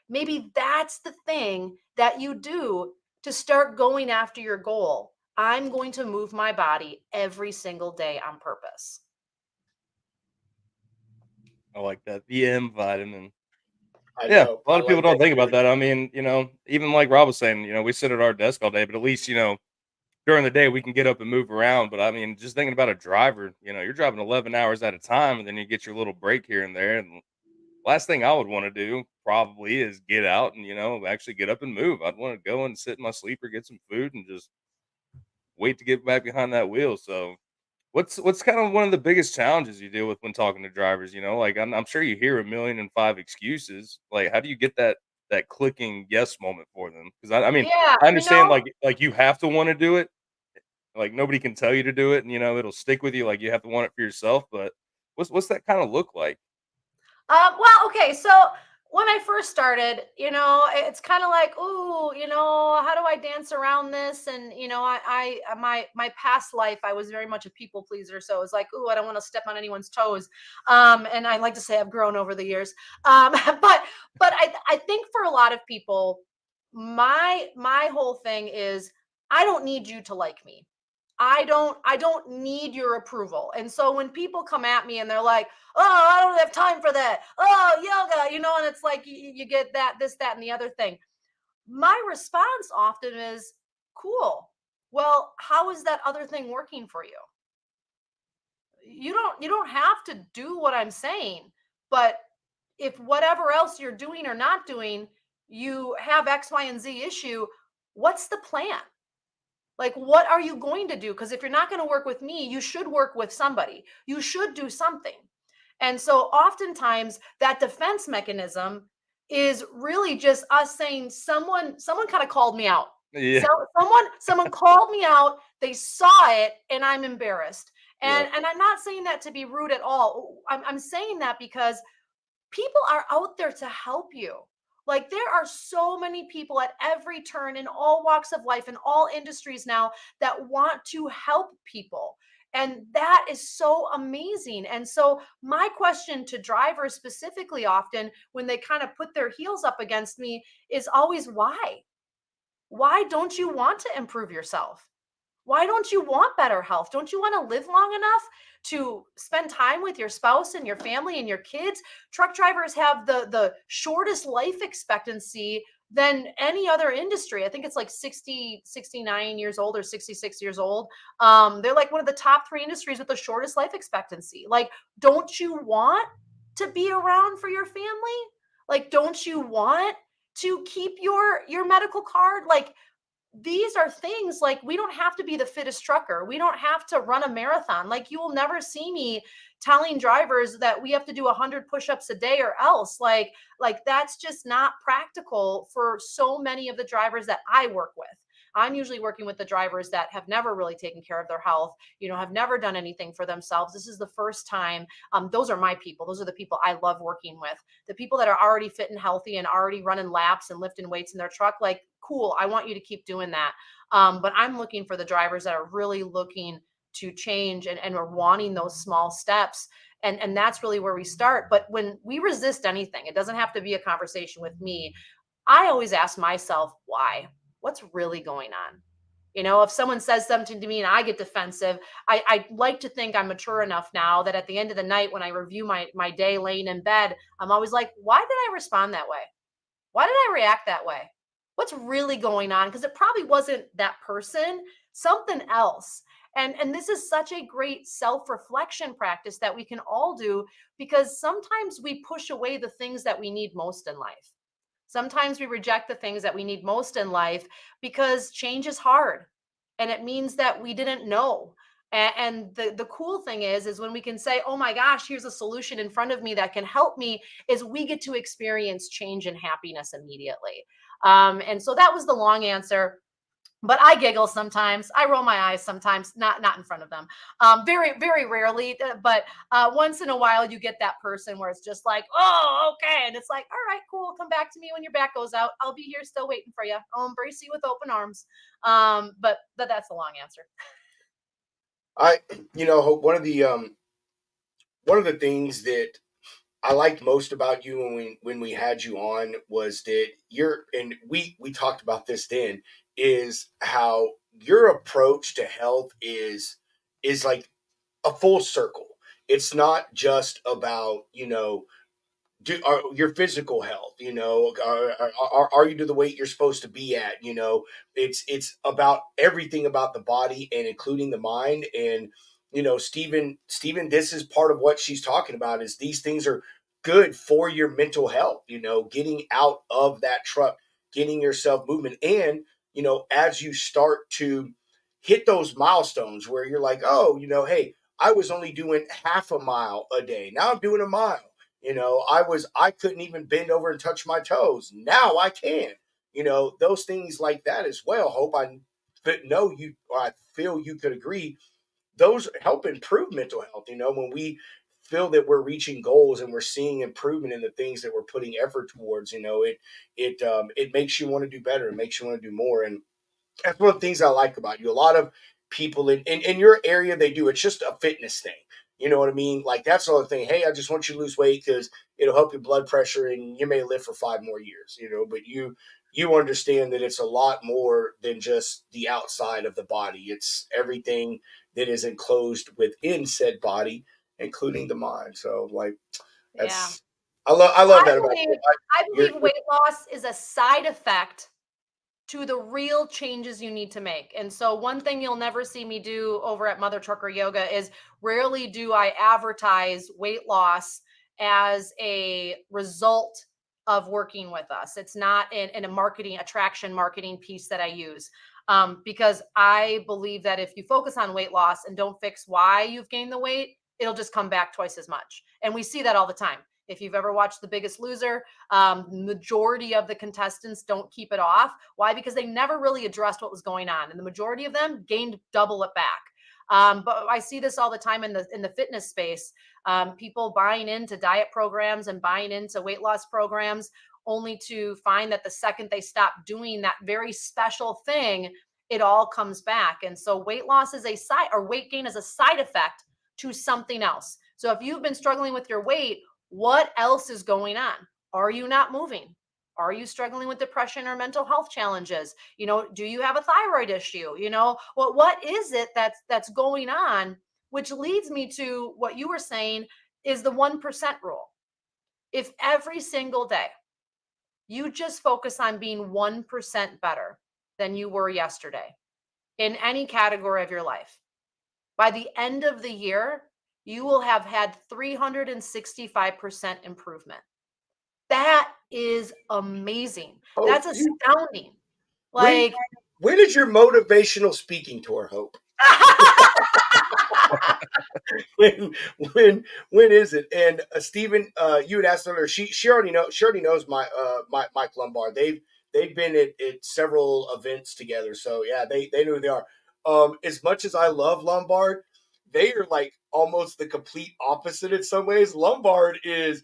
Maybe that's the thing that you do to start going after your goal. I'm going to move my body every single day on purpose. I like that. The M vitamin. I Yeah, know a lot I of people like don't that think too. about that. I mean, even like Rob was saying, we sit at our desk all day, but at least, during the day we can get up and move around. But I mean, just thinking about a driver, you're driving 11 hours at a time, and then you get your little break here and there. And last thing I would want to do probably is get out and actually get up and move. I'd want to go and sit in my sleeper, get some food, and just wait to get back behind that wheel. So what's kind of one of the biggest challenges you deal with when talking to drivers? Like I'm sure you hear a million and five excuses. Like, how do you get that clicking yes moment for them? Because I mean, Yeah, I understand like you have to want to do it. Like nobody can tell you to do it, and it'll stick with you. Like you have to want it for yourself. But what's that kind of look like? Well, okay, so when I first started, it's kind of like, ooh, how do I dance around this? And my past life, I was very much a people pleaser, so it's like, ooh, I don't want to step on anyone's toes. And I like to say I've grown over the years. But I think for a lot of people, my whole thing is I don't need you to like me. I don't need your approval. And so when people come at me and they're like, "Oh, I don't have time for that. Oh, yoga," and it's like you get that, this, that, and the other thing. My response often is, "Cool. Well, how is that other thing working for you? You don't have to do what I'm saying, but if whatever else you're doing or not doing, you have X, Y, and Z issue, what's the plan? Like, what are you going to do? Because if you're not going to work with me, you should work with somebody. You should do something." And so oftentimes that defense mechanism is really just us saying someone kind of called me out. Yeah, So someone called me out, they saw it, and I'm embarrassed. yeah, And I'm not saying that to be rude at all. I'm saying that because people are out there to help you. Like, there are so many people at every turn in all walks of life, in all industries now, that want to help people. And that is so amazing. And so, my question to drivers specifically, often when they kind of put their heels up against me, is always why? Why don't you want to improve yourself? Why don't you want better health? Don't you want to live long enough to spend time with your spouse and your family and your kids? Truck drivers have the shortest life expectancy than any other industry. I think it's like 60, 69 years old or 66 years old. They're like one of the top 3 industries with the shortest life expectancy. Like, don't you want to be around for your family? Like, don't you want to keep your medical card? Like, these are things, like, we don't have to be the fittest trucker. We don't have to run a marathon. Like, you will never see me telling drivers that we have to do 100 push-ups a day or else. Like that's just not practical for so many of the drivers that I work with. I'm usually working with the drivers that have never really taken care of their health, have never done anything for themselves. This is the first time. Those are my people. Those are the people I love working with. The people that are already fit and healthy and already running laps and lifting weights in their truck, like, cool, I want you to keep doing that. But I'm looking for the drivers that are really looking to change and are wanting those small steps. And that's really where we start. But when we resist anything, it doesn't have to be a conversation with me. I always ask myself, why? What's really going on? If someone says something to me and I get defensive, I like to think I'm mature enough now that at the end of the night, when I review my day laying in bed, I'm always like, why did I respond that way? Why did I react that way? What's really going on? Because it probably wasn't that person, something else. And this is such a great self-reflection practice that we can all do, because sometimes we push away the things that we need most in life. Sometimes we reject the things that we need most in life because change is hard. And it means that we didn't know. And the cool thing is when we can say, oh my gosh, here's a solution in front of me that can help me, is we get to experience change and happiness immediately. And so that was the long answer. But I giggle sometimes. I roll my eyes sometimes, not in front of them. Very, very rarely. But once in a while, you get that person where it's just like, oh, okay. And it's like, all right, cool. Come back to me when your back goes out. I'll be here still waiting for you. I'll embrace you with open arms. But that's the long answer. I, one of the things that I liked most about you when we had you on was that and we talked about this then, is how your approach to health is like a full circle. It's not just about, your physical health, are you to the weight you're supposed to be at? It's about everything about the body and including the mind. And Stephen, this is part of what she's talking about, is these things are good for your mental health, getting out of that truck, getting yourself movement. And as you start to hit those milestones where you're like, oh, hey, I was only doing half a mile a day, now I'm doing a mile. I couldn't even bend over and touch my toes. Now I can. Those things like that as well. Hope I know you, or I feel you could agree. Those help improve mental health. When we feel that we're reaching goals and we're seeing improvement in the things that we're putting effort towards, it makes you want to do better. It makes you want to do more. And that's one of the things I like about you. A lot of people in your area, they do. It's just a fitness thing. You know what I mean? Like, that's the other thing. Hey, I just want you to lose weight because it'll help your blood pressure and you may live for 5 more years, but you understand that it's a lot more than just the outside of the body. It's everything that is enclosed within said body, including the mind. So, like, Yeah. that's I love I that about believe you. I You're, believe weight loss is a side effect to the real changes you need to make. And so one thing you'll never see me do over at Mother Trucker Yoga is, rarely do I advertise weight loss as a result of working with us. It's not in a marketing, attraction marketing piece that I use. Because I believe that if you focus on weight loss and don't fix why you've gained the weight, it'll just come back twice as much. And we see that all the time. If you've ever watched The Biggest Loser, majority of the contestants don't keep it off. Why? Because they never really addressed what was going on, and the majority of them gained double it back. But I see this all the time in the fitness space. People buying into diet programs and buying into weight loss programs, only to find that the second they stop doing that very special thing, it all comes back. And so weight loss is a side, or weight gain is a side effect to something else. So if you've been struggling with your weight, what else is going on? Are you not moving? Are you struggling with depression or mental health challenges? Do you have a thyroid issue? What is it that's going on? Which leads me to what you were saying, is the 1% rule. If every single day you just focus on being 1% better than you were yesterday in any category of your life, by the end of the year, you will have had 365% improvement. That is amazing. Hope, That's astounding. when Like, when is your motivational speaking tour, Hope? when when is it? And Stephen, you had asked earlier. She already knows Mike Lombard. They've been at several events together. So yeah, they know who they are. As much as I love Lombard, they are like almost the complete opposite in some ways. Lombard is,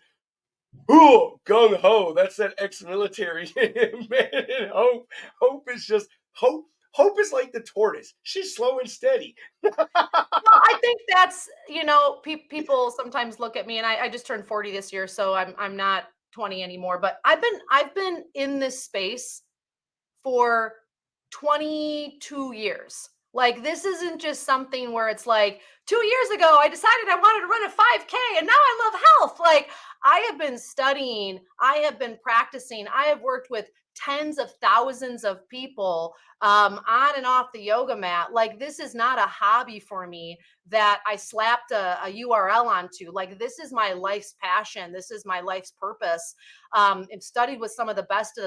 ooh, gung ho. That's that ex-military man. And Hope is just Hope. Hope is like the tortoise. She's slow and steady. well, I think that's, people sometimes look at me, and I just turned 40 this year, so I'm not 20 anymore, but I've been in this space for 22 years. Like, this isn't just something where it's like 2 years ago I decided I wanted to run a 5K and now I love health. Like, I have been studying, I have been practicing, I have worked with tens of thousands of people on and off the yoga mat. Like, this is not a hobby for me that I slapped a URL onto. Like, this is my life's passion. This is my life's purpose. I've studied with some of the best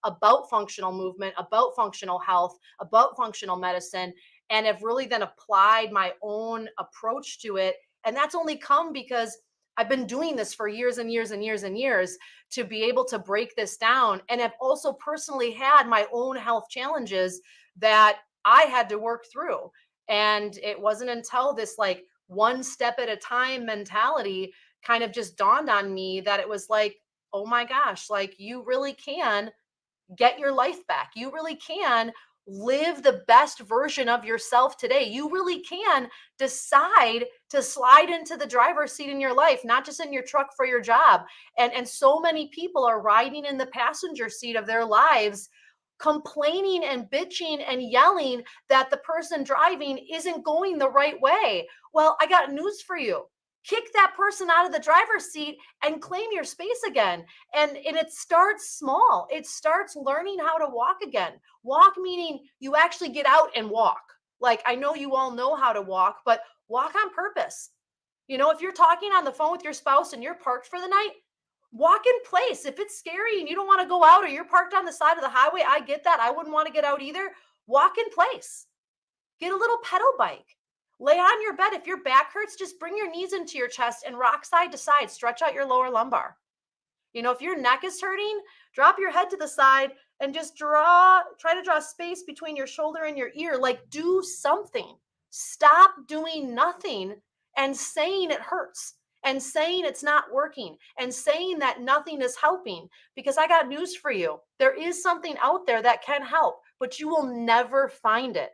about functional movement, about functional health, about functional medicine, and have really then applied my own approach to it. And that's only come because I've been doing this for years and years and years and years to be able to break this down. And have also personally had my own health challenges that I had to work through. And it wasn't until this, like, one step at a time mentality kind of just dawned on me that it was like, oh my gosh, like, you really can get your life back. You really can live the best version of yourself today. You really can decide to slide into the driver's seat in your life, not just in your truck for your job. And so many people are riding in the passenger seat of their lives, complaining and bitching and yelling that the person driving isn't going the right way. Well, I got news for you. kick that person out of the driver's seat and claim your space again. And it starts small. It starts learning how to walk again. Walk meaning you actually get out and walk. Like, I know you all know how to walk, but walk on purpose. You know, if you're talking on the phone with your spouse and you're parked for the night, walk in place. If it's scary and you don't want to go out, or you're parked on the side of the highway, I get that. I wouldn't want to get out either. Walk in place. Get a little pedal bike. Lay on your bed. If your back hurts, just bring your knees into your chest and rock side to side. Stretch out your lower lumbar. You know, if your neck is hurting, drop your head to the side and just try to draw space between your shoulder and your ear. Like, do something. Stop doing nothing and saying it hurts, and saying it's not working, and saying that nothing is helping. Because I got news for you. There is something out there that can help, but you will never find it.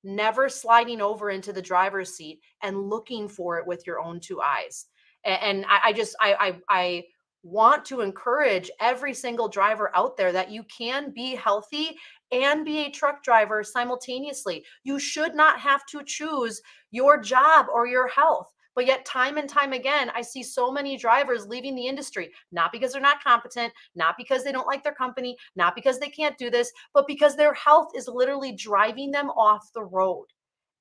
Never sliding over into the driver's seat and looking for it with your own two eyes. And I want to encourage every single driver out there that you can be healthy and be a truck driver simultaneously. You should not have to choose your job or your health. But yet, time and time again, I see so many drivers leaving the industry, not because they're not competent, not because they don't like their company, not because they can't do this, but because their health is literally driving them off the road.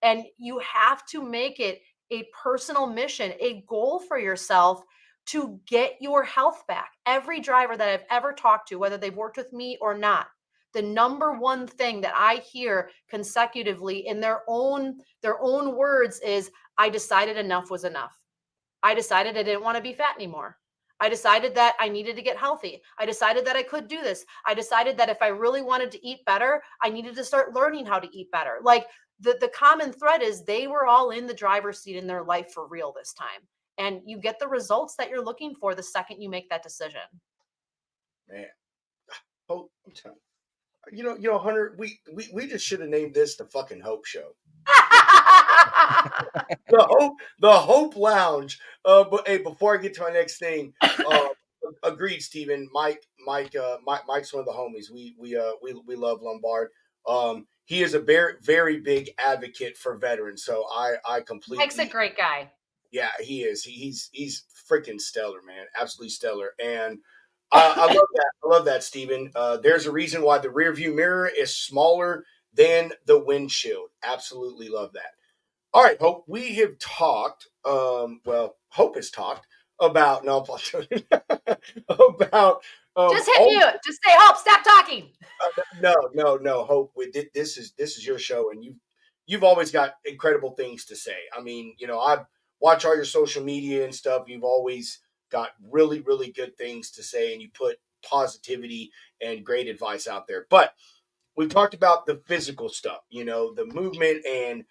And you have to make it a personal mission, a goal for yourself to get your health back. Every driver that I've ever talked to, whether they've worked with me or not, the number one thing that I hear consecutively in their own words is, I decided enough was enough. I decided I didn't want to be fat anymore. I decided that I needed to get healthy. I decided that I could do this. I decided that if I really wanted to eat better, I needed to start learning how to eat better. Like, the common thread is they were all in the driver's seat in their life for real this time. And you get the results that you're looking for the second you make that decision. Man. Hope, I'm telling you, Hunter, we just should have named this the fucking Hope Show. The Hope Lounge. But hey, before I get to my next thing, agreed, Steven. Mike's one of the homies. We love Lombard. He is a very, very big advocate for veterans. So I completely. Mike's a great guy. Yeah, he is. He's freaking stellar, man. Absolutely stellar. And I love that. I love that, Steven. There's a reason why the rear view mirror is smaller than the windshield. Absolutely love that. All right, Hope. We have talked. Hope has talked about about. Just hit mute. Just say, Hope, stop talking. No, Hope. This is your show, and you've always got incredible things to say. I mean, I watch all your social media and stuff. You've always got really, really good things to say, and you put positivity and great advice out there. But we've talked about the physical stuff, the movement and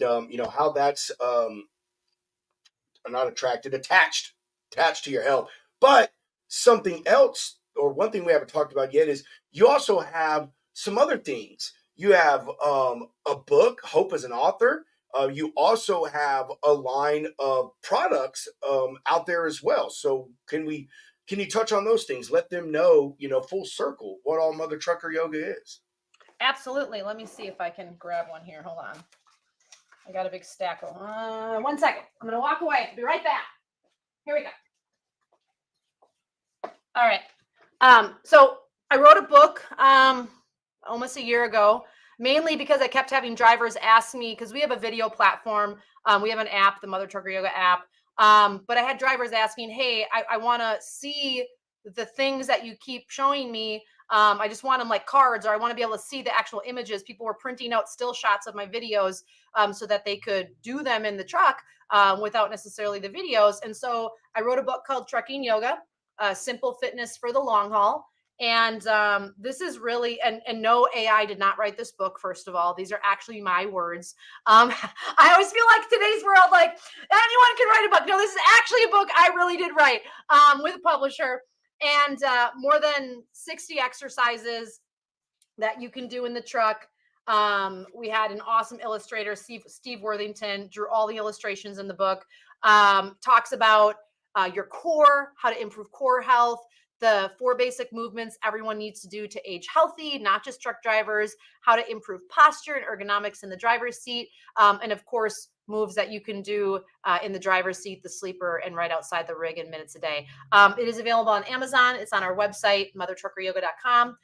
how that's not attached to your health. But something else, or one thing we haven't talked about yet, is you also have some other things. You have a book, Hope as an author. You also have a line of products out there as well. So can you touch on those things? Let them know, full circle, what all Mother Trucker Yoga is. Absolutely. Let me see if I can grab one here. Hold on. I got a big stack of 1 second. I'm going to walk away. I'll be right back. Here we go. All right. So I wrote a book almost a year ago, mainly because I kept having drivers ask me, because we have a video platform. We have an app, the Mother Trucker Yoga app. But I had drivers asking, hey, I want to see the things that you keep showing me. I just want them like cards, or I want to be able to see the actual images. People were printing out still shots of my videos so that they could do them in the truck without necessarily the videos. And so I wrote a book called Trucking Yoga, Simple Fitness for the Long Haul. And this is really, and no, AI did not write this book, first of all. These are actually my words. I always feel like today's world, like anyone can write a book. No, this is actually a book I really did write with a publisher. And more than 60 exercises that you can do in the truck. We had an awesome illustrator, Steve Worthington, drew all the illustrations in the book. Talks about your core, how to improve core health, the 4 basic movements everyone needs to do to age healthy, not just truck drivers, how to improve posture and ergonomics in the driver's seat, and of course, moves that you can do in the driver's seat, the sleeper, and right outside the rig in minutes a day. It is available on Amazon. It's on our website, mothertruckeryoga.com.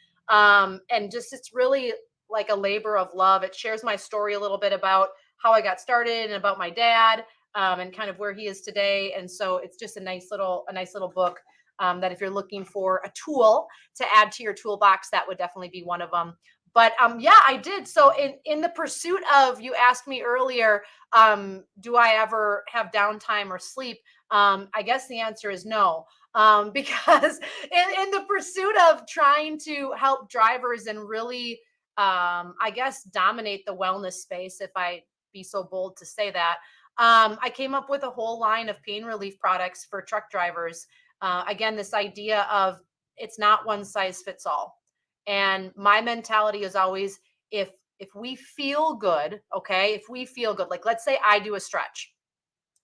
And just, it's really like a labor of love. It shares my story a little bit about how I got started and about my dad, and kind of where he is today. And so it's just a nice little book that if you're looking for a tool to add to your toolbox, that would definitely be one of them. But yeah, I did. So in the pursuit of, you asked me earlier, do I ever have downtime or sleep? I guess the answer is no. Because in the pursuit of trying to help drivers and really, I guess, dominate the wellness space, if I be so bold to say that, I came up with a whole line of pain relief products for truck drivers. Again, this idea of it's not one size fits all. And my mentality is always, if we feel good, okay, if we feel good, like let's say I do a stretch,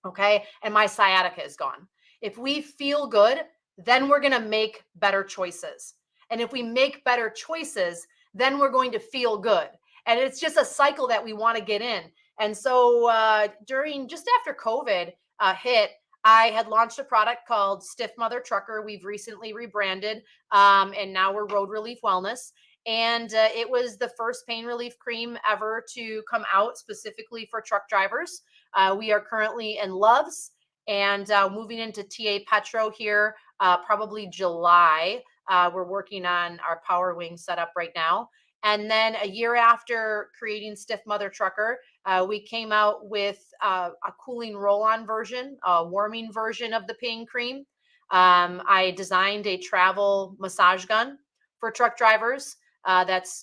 okay, and my sciatica is gone. If we feel good, then we're going to make better choices. And if we make better choices, then we're going to feel good. And it's just a cycle that we want to get in. And so during, just after COVID hit, I had launched a product called Stiff Mother Trucker. We've recently rebranded, and now we're Road Relief Wellness. And it was the first pain relief cream ever to come out specifically for truck drivers. We are currently in Love's and moving into TA Petro here, probably July. We're working on our Power Wing setup right now. And then a year after creating Stiff Mother Trucker, we came out with a cooling roll-on version, a warming version of the pain cream. I designed a travel massage gun for truck drivers.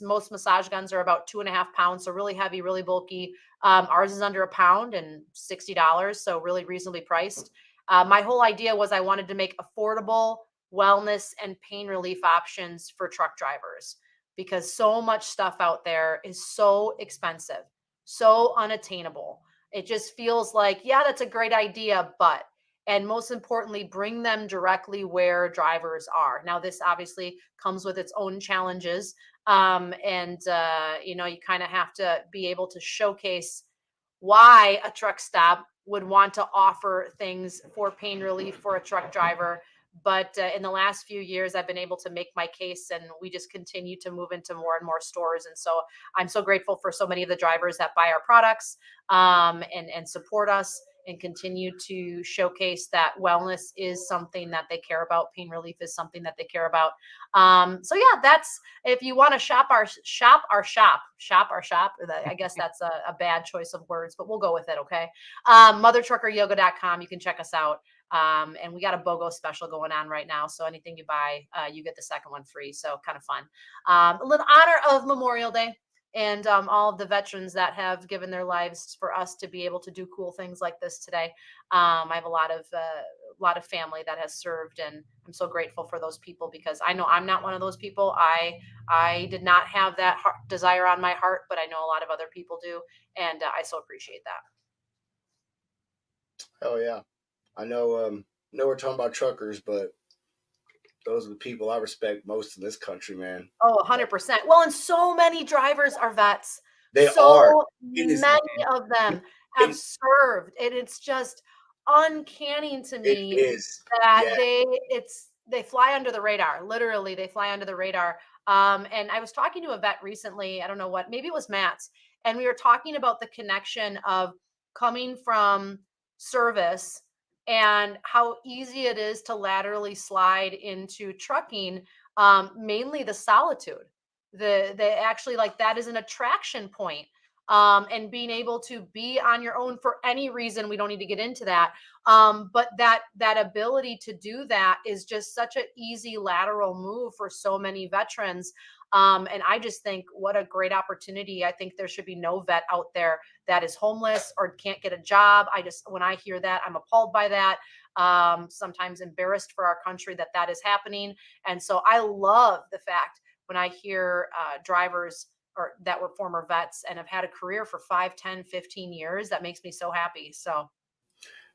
Most massage guns are about 2.5 pounds, so really heavy, really bulky. Ours is under £1 and $60, so really reasonably priced. My whole idea was I wanted to make affordable wellness and pain relief options for truck drivers, because so much stuff out there is so expensive, so unattainable. It just feels like, yeah, that's a great idea, but, and most importantly, bring them directly where drivers are. Now, this obviously comes with its own challenges. You kind of have to be able to showcase why a truck stop would want to offer things for pain relief for a truck driver. But in the last few years, I've been able to make my case, and we just continue to move into more and more stores. And so I'm so grateful for so many of the drivers that buy our products and support us, and continue to showcase that wellness is something that they care about. Pain relief is something that they care about. So yeah, that's, if you want to shop our shop. I guess that's a bad choice of words, but we'll go with it. Okay. Mothertruckeryoga.com. You can check us out. And we got a BOGO special going on right now. So anything you buy, you get the second one free. So kind of fun. A little honor of Memorial Day, and all of the veterans that have given their lives for us to be able to do cool things like this today. I have a lot of family that has served, and I'm so grateful for those people, because I know I'm not one of those people. I did not have that desire on my heart, but I know a lot of other people do, and I so appreciate that. Hell yeah. I know we're talking about truckers, but those are the people I respect most in this country, man. Oh, 100%. Well, and so many drivers are vets. They So are. many of them have served, and it's just uncanny to It me is. that Yeah. they fly under the radar. Literally, they fly under the radar. And I was talking to a vet recently. I don't know what, maybe it was Matt's, and we were talking about the connection of coming from service and how easy it is to laterally slide into trucking. Mainly the solitude, the actually, like, that is an attraction point. And being able to be on your own for any reason, we don't need to get into that. But that ability to do that is just such an easy lateral move for so many veterans. And I just think, what a great opportunity. I think there should be no vet out there that is homeless or can't get a job. When I hear that, I'm appalled by that. Sometimes embarrassed for our country that is happening. And so I love the fact when I hear drivers or that were former vets and have had a career for 5, 10, 15 years. That makes me so happy. So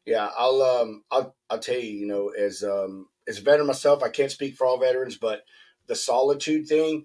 Yeah, I'll tell you, as a veteran myself, I can't speak for all veterans, but the solitude thing,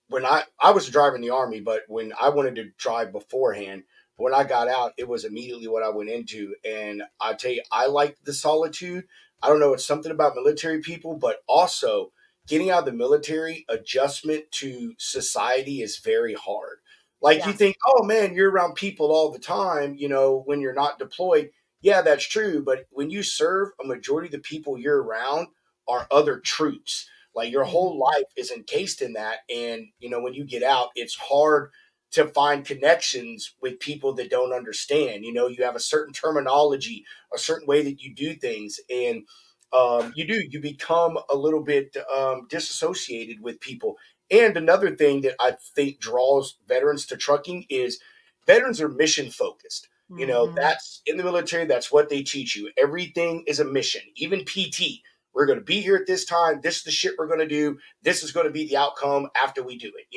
when I was driving the Army, but when I wanted to drive beforehand, But when I got out, it was immediately what I went into. And I tell you, I like the solitude. I don't know, it's something about military people, but also getting out of the military, adjustment to society is very hard. Like you Yeah. think, oh man, you're around people all the time, when you're not deployed. Yeah, that's true. But when you serve, a majority of the people you're around are other troops. Like your whole Mhm. life is encased in that. And, when you get out, it's hard to find connections with people that don't understand. You have a certain terminology, a certain way that you do things. And you become a little bit disassociated with people. And another thing that I think draws veterans to trucking is veterans are mission focused. Mhm. That's in the military, that's what they teach you. Everything is a mission, even PT. We're going to be here at this time. This is the shit we're going to do. This is going to be the outcome after we do it.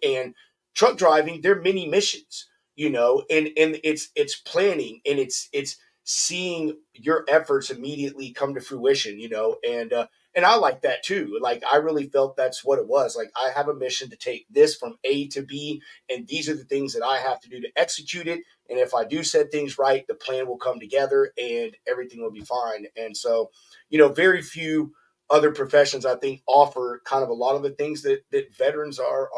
And truck driving, they're mini missions, and it's planning, and it's seeing your efforts immediately come to fruition, and I like that too. Like I really felt that's what it was. Like I have a mission to take this from A to B, and these are the things that I have to do to execute it. And if I do set things right, the plan will come together and everything will be fine. And so, very few other professions I think offer kind of a lot of the things that veterans are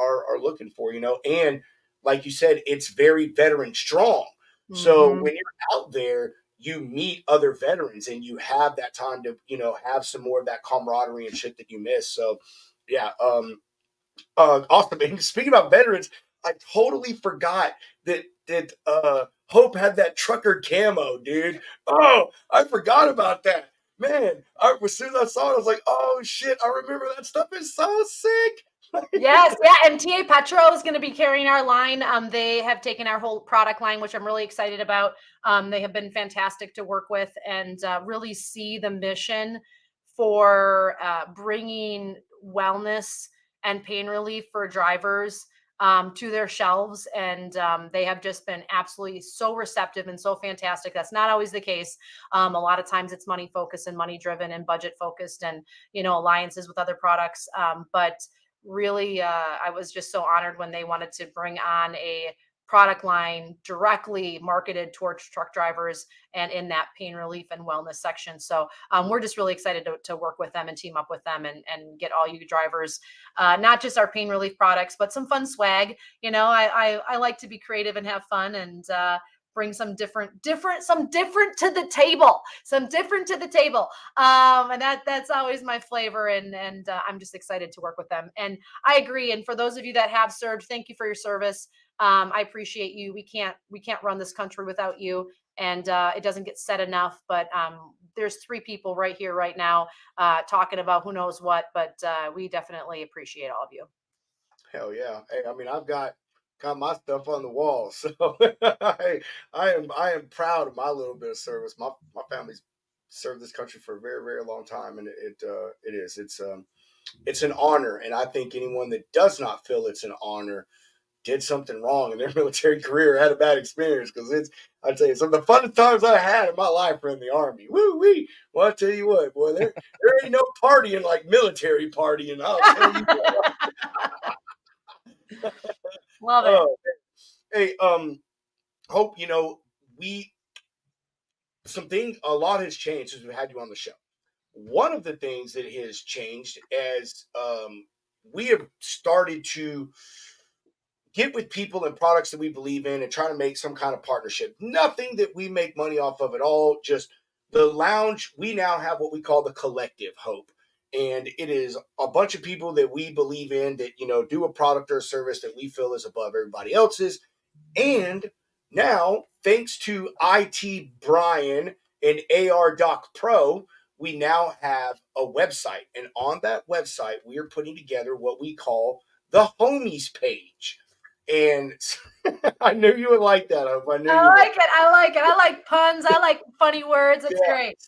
looking for, and like you said, it's very veteran strong. So Mhm. when you're out there, you meet other veterans and you have that time to, have some more of that camaraderie and shit that you miss. So yeah, awesome. And speaking about veterans, I totally forgot that Hope had that trucker camo, dude. Oh, I forgot about that. Man, as soon as I saw it, I was like, oh shit, I remember that stuff is so sick. Yes, yeah, and TA Petro is going to be carrying our line. They have taken our whole product line, which I'm really excited about. They have been fantastic to work with, and really see the mission for bringing wellness and pain relief for drivers to their shelves. And they have just been absolutely so receptive and so fantastic. That's not always the case. A lot of times it's money focused and money driven and budget focused, and alliances with other products. But really, I was just so honored when they wanted to bring on a product line directly marketed towards truck drivers and in that pain relief and wellness section. So we're just really excited to work with them and team up with them, and get all you drivers not just our pain relief products, but some fun swag. I like to be creative and have fun, and bring some different to the table, and that's always my flavor. And I'm just excited to work with them. And I agree. And for those of you that have served, thank you for your service. I appreciate you. We can't run this country without you. And it doesn't get said enough, but there's 3 people right here right now talking about who knows what, but we definitely appreciate all of you. Hell yeah. Hey, I mean, I've got my stuff on the wall, so I am proud of my little bit of service. My family's served this country for a very very long time, and it's an honor. And I think anyone that does not feel it's an honor did something wrong in their military career, had a bad experience, because I tell you, some of the funnest times I had in my life were in the army. Woo wee! Well, I tell you what, boy, there ain't no partying like military partying. I'll tell you. Love it. Oh, hey, Hope, we something a lot has changed since we had you on the show. One of the things that has changed as we have started to get with people and products that we believe in and try to make some kind of partnership. Nothing that we make money off of at all. Just the lounge. We now have what we call the collective Hope. And it is a bunch of people that we believe in that, do a product or a service that we feel is above everybody else's. And now, thanks to IT Brian and AR Doc Pro, we now have a website. And on that website, we are putting together what we call the homies page. And I knew you would like that. Hope. I knew I you would. like it. I like it. I like puns. I like funny words. It's Yeah. great.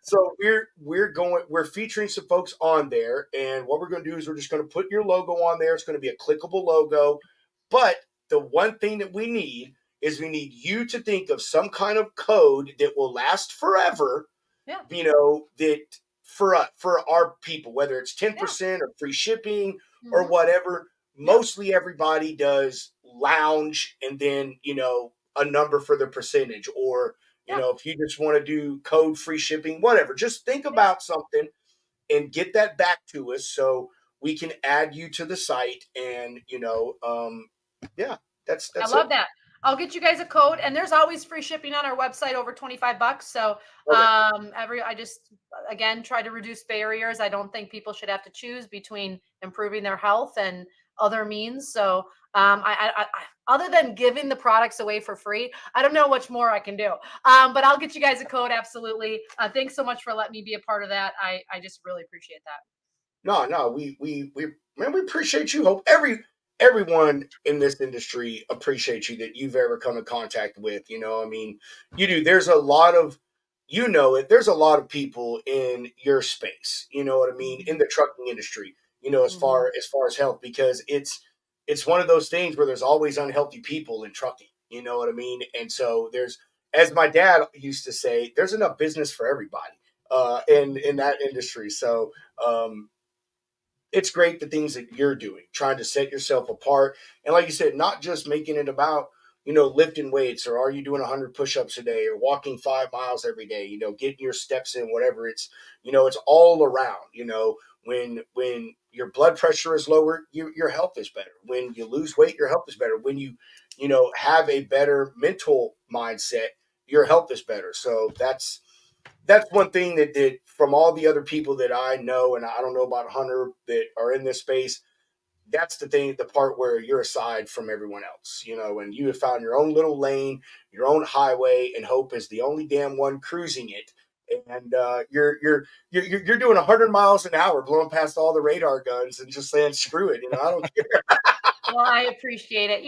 So we're featuring some folks on there, and what we're going to do is we're just going to put your logo on there. It's going to be a clickable logo, but the one thing that we need is we need you to think of some kind of code that will last forever. Yeah. That for our people, whether it's 10% or free shipping or Mhm. whatever. Yeah. Mostly everybody does lounge, and then a number for the percentage, or Yeah. if you just want to do code free shipping, whatever. Just think about something and get that back to us so we can add you to the site. And yeah, that's I it. love that. I'll get you guys a code, and there's always free shipping on our website over $25. So Okay. I just again try to reduce barriers. I don't think people should have to choose between improving their health and other means. So other than giving the products away for free, I don't know much more I can do. But I'll get you guys a code. Absolutely. Thanks so much for letting me be a part of that. I just really appreciate that. No, we appreciate you. Hope everyone in this industry appreciates you that you've ever come in contact with. I mean, you do. There's a lot of, there's a lot of people in your space. You know what I mean? In the trucking industry. Mhm. As far as health, because it's one of those things where there's always unhealthy people in trucking. You know what I mean? And so there's, as my dad used to say, there's enough business for everybody in that industry. So it's great the things that you're doing, trying to set yourself apart. And like you said, not just making it about, lifting weights, or are you doing 100 push-ups a day, or walking 5 miles every day, getting your steps in, whatever. It's all around, when your blood pressure is lower, your health is better. When you lose weight, your health is better. When you have a better mental mindset, your health is better. So that's one thing that from all the other people that I know, and I don't know about Hunter, that are in this space, that's the part where you're aside from everyone else, and you have found your own little lane, your own highway, and Hope is the only damn one cruising it. And you're doing 100 miles an hour, blowing past all the radar guns and just saying, screw it, I don't care. Well, I appreciate it.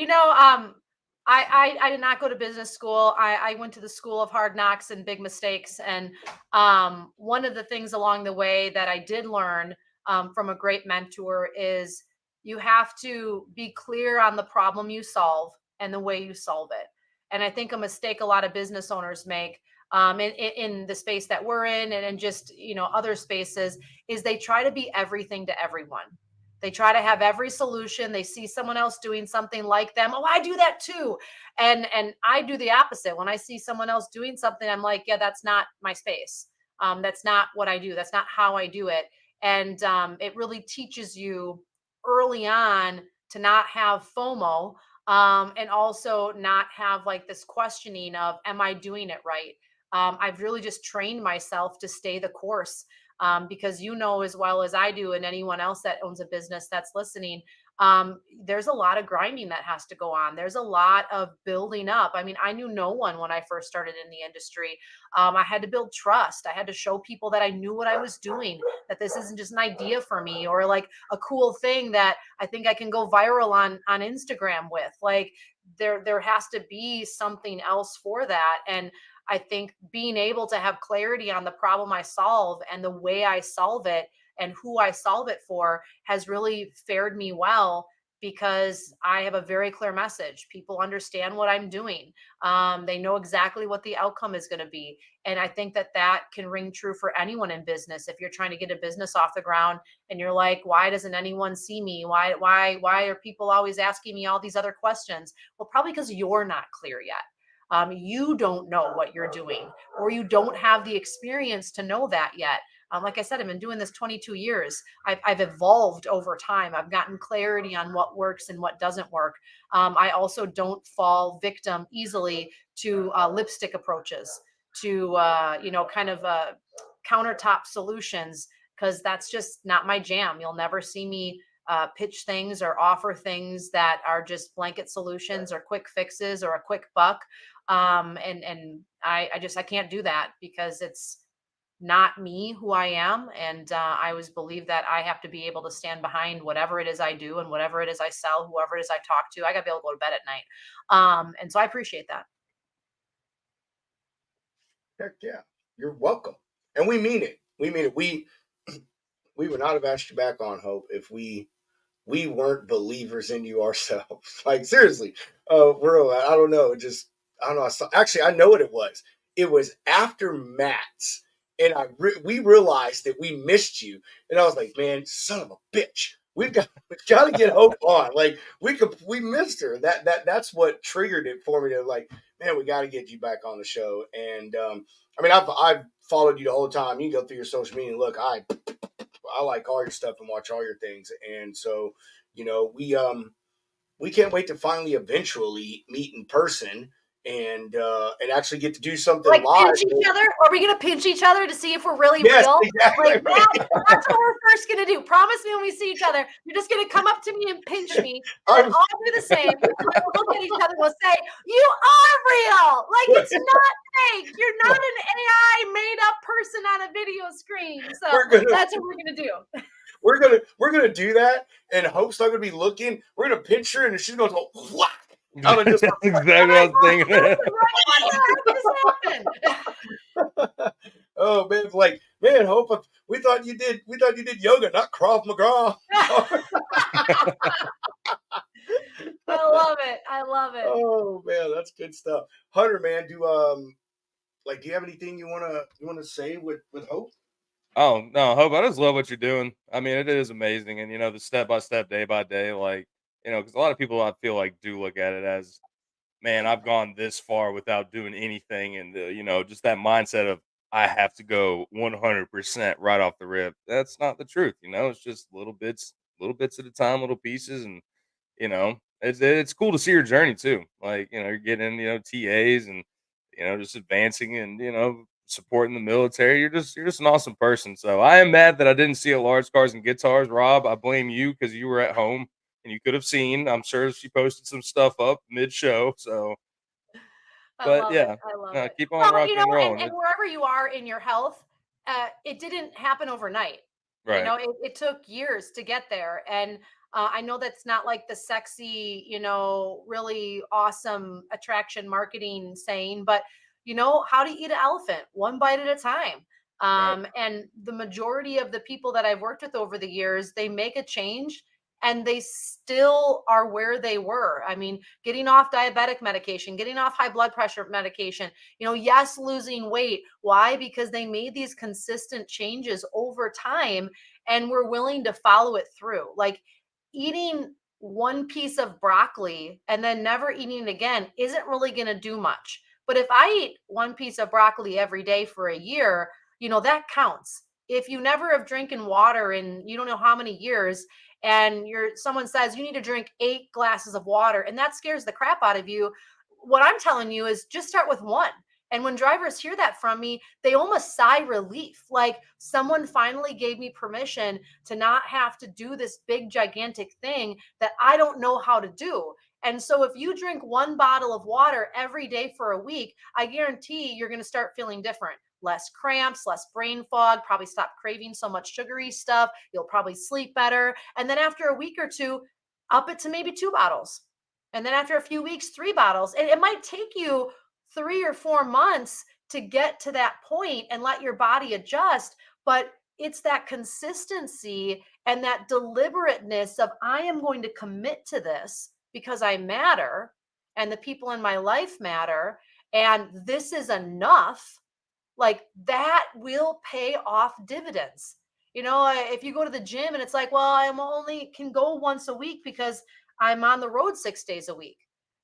I did not go to business school. I went to the school of hard knocks and big mistakes. And one of the things along the way that I did learn from a great mentor is you have to be clear on the problem you solve and the way you solve it. And I think a mistake a lot of business owners make in the space that we're in, and just other spaces, is they try to be everything to everyone. They try to have every solution. They see someone else doing something like them. Oh, I do that too. And I do the opposite. When I see someone else doing something, I'm like, yeah, that's not my space. That's not what I do. That's not how I do it. And it really teaches you early on to not have FOMO, and also not have like this questioning of, am I doing it right? I've really just trained myself to stay the course, because as well as I do, and anyone else that owns a business that's listening, there's a lot of grinding that has to go on. There's a lot of building up. I mean, I knew no one when I first started in the industry. I had to build trust. I had to show people that I knew what I was doing, that this isn't just an idea for me, or like a cool thing that I think I can go viral on Instagram with. Like there has to be something else for that. And I think being able to have clarity on the problem I solve and the way I solve it and who I solve it for has really fared me well, because I have a very clear message. People understand what I'm doing. They know exactly what the outcome is going to be. And I think that can ring true for anyone in business. If you're trying to get a business off the ground and you're like, why doesn't anyone see me? Why are people always asking me all these other questions? Well, probably because you're not clear yet. You don't know what you're doing, or you don't have the experience to know that yet. Like I said, I've been doing this 22 years. I've evolved over time. I've gotten clarity on what works and what doesn't work. I also don't fall victim easily to lipstick approaches, to kind of countertop solutions, because that's just not my jam. You'll never see me pitch things or offer things that are just blanket solutions or quick fixes or a quick buck. And I can't do that, because it's not me, who I am. And I always believe that I have to be able to stand behind whatever it is I do and whatever it is I sell, whoever it is I talk to. I got to be able to go to bed at night. And so I appreciate that. Heck yeah, you're welcome. And we mean it. We mean it. We would not have asked you back on, Hope, if we weren't believers in you ourselves. Like, seriously, I don't know. I don't know. Actually, I know what it was. It was after Matt's, and we realized that we missed you, and I was like, man, son of a bitch, we've got to get Hope on. Like, we missed her. That's what triggered it for me to, like, man, we got to get you back on the show. And I mean, I've followed you the whole time. You can go through your social media and look. I like all your stuff and watch all your things. And so, we can't wait to finally eventually meet in person and actually get to do something Like live. pinch each other? Are we gonna pinch each other to see if we're really Yes, real? exactly. Like that's what we're first gonna do. Promise me when we see each other, you're just gonna come up to me and pinch me, and then I'll do the same. And then we'll look at each other and we'll say, "You are real! Like it's not fake. You're not an AI made up person on a video screen." So that's what we're gonna do. We're gonna do that, and Hope's not gonna be looking. We're gonna pinch her, and she's gonna go whack. That's exactly what I was thinking. What the heck just happened? Oh man, like man, Hope, we thought you did yoga, not Krav Maga. I love it. I love it. Oh man, that's good stuff. Hunter, man, do you have anything you wanna say with Hope? Oh no, Hope! I just love what you're doing. I mean, it is amazing, and the step by step, day by day, like because a lot of people I feel like do look at it as, man, I've gone this far without doing anything, and just that mindset of I have to go 100% right off the rip. That's not the truth. It's just little bits at a time, little pieces, and it's cool to see your journey too. Like you're getting TAs and just advancing and supporting the military. You're just an awesome person. So I am mad that I didn't see a large cars and guitars, Rob. I blame you because you were at home and you could have seen. I'm sure she posted some stuff up mid show. So, I but love it. yeah, I love no, it. keep on Well, rocking and rolling. and wherever you are in your health, it didn't happen overnight. Right, It took years to get there. And I know that's not like the sexy, really awesome attraction marketing saying, but how to eat an elephant one bite at a time. right, And the majority of the people that I've worked with over the years, they make a change and they still are where they were. I mean, getting off diabetic medication, getting off high blood pressure medication, yes, losing weight. Why? Because they made these consistent changes over time and were willing to follow it through. Like eating one piece of broccoli and then never eating it again isn't really going to do much. But if I eat one piece of broccoli every day for a year, that counts. If you never have drinking water in you don't know how many years, and someone says you need to drink 8 glasses of water and that scares the crap out of you, what I'm telling you is just start with one. And when drivers hear that from me, they almost sigh relief, like someone finally gave me permission to not have to do this big gigantic thing that I don't know how to do. And so if you drink one bottle of water every day for a week, I guarantee you're going to start feeling different. Less cramps, less brain fog, probably stop craving so much sugary stuff. You'll probably sleep better. And then after a week or two, up it to maybe 2 bottles. And then after a few weeks, 3 bottles. And it might take you 3 or 4 months to get to that point and let your body adjust. But it's that consistency and that deliberateness of I am going to commit to this because I matter and the people in my life matter. And this is enough, like that will pay off dividends. If you go to the gym and it's like, well, I'm only can go once a week because I'm on the road 6 days a week.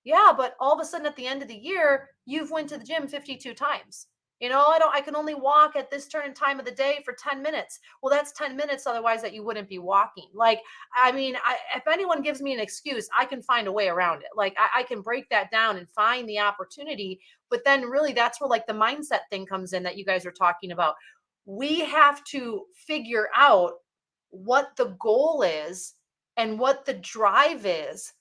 Yeah, but all of a sudden at the end of the year, you've went to the gym 52 times. I can only walk at this turn time of the day for 10 minutes. Well, that's 10 minutes otherwise that you wouldn't be walking. Like, I mean, if anyone gives me an excuse, I can find a way around it. Like I can break that down and find the opportunity. But then really that's where like the mindset thing comes in that you guys are talking about. We have to figure out what the goal is and what the drive is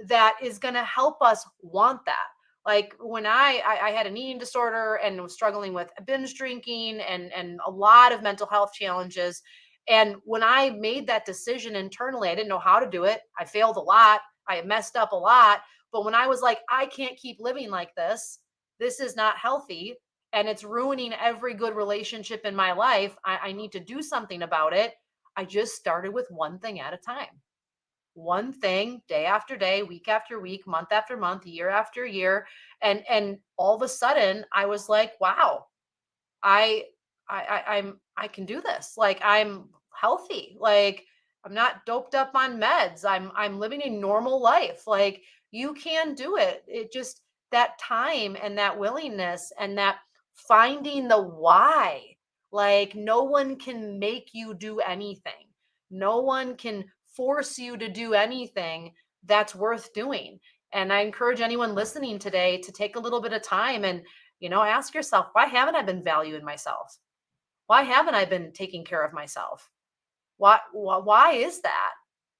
that is going to help us want that. Like when I had an eating disorder and was struggling with binge drinking and a lot of mental health challenges. And when I made that decision internally, I didn't know how to do it. I failed a lot. I messed up a lot. But when I was like, I can't keep living like this is not healthy and it's ruining every good relationship in my life. I need to do something about it. I just started with one thing at a time. One thing, day after day, week after week, month after month, year after year. And all of a sudden I was like, wow, I I can do this. Like I'm healthy. Like I'm not doped up on meds. I'm living a normal life. Like you can do it. It just that time and that willingness and that finding the why. Like, no one can make you do anything. No one can force you to do anything that's worth doing. And I encourage anyone listening today to take a little bit of time and, ask yourself, why haven't I been valuing myself? Why haven't I been taking care of myself? Why is that?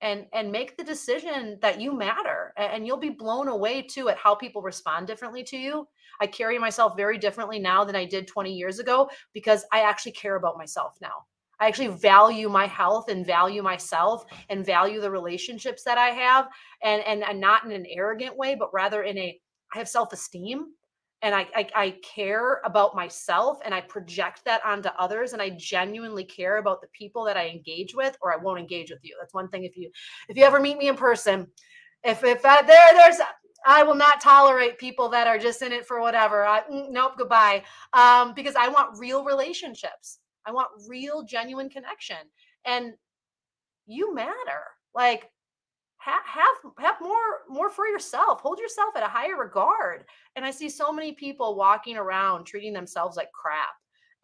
And make the decision that you matter, and you'll be blown away too at how people respond differently to you. I carry myself very differently now than I did 20 years ago because I actually care about myself now. I actually value my health and value myself and value the relationships that I have, and not in an arrogant way, but rather I have self-esteem, and I care about myself, and I project that onto others, and I genuinely care about the people that I engage with, or I won't engage with you. That's one thing. If you ever meet me in person, if there's I will not tolerate people that are just in it for whatever. Nope, goodbye. Because I want real relationships. I want real, genuine connection, and you matter. Like, have more for yourself. Hold yourself at a higher regard. And I see so many people walking around treating themselves like crap,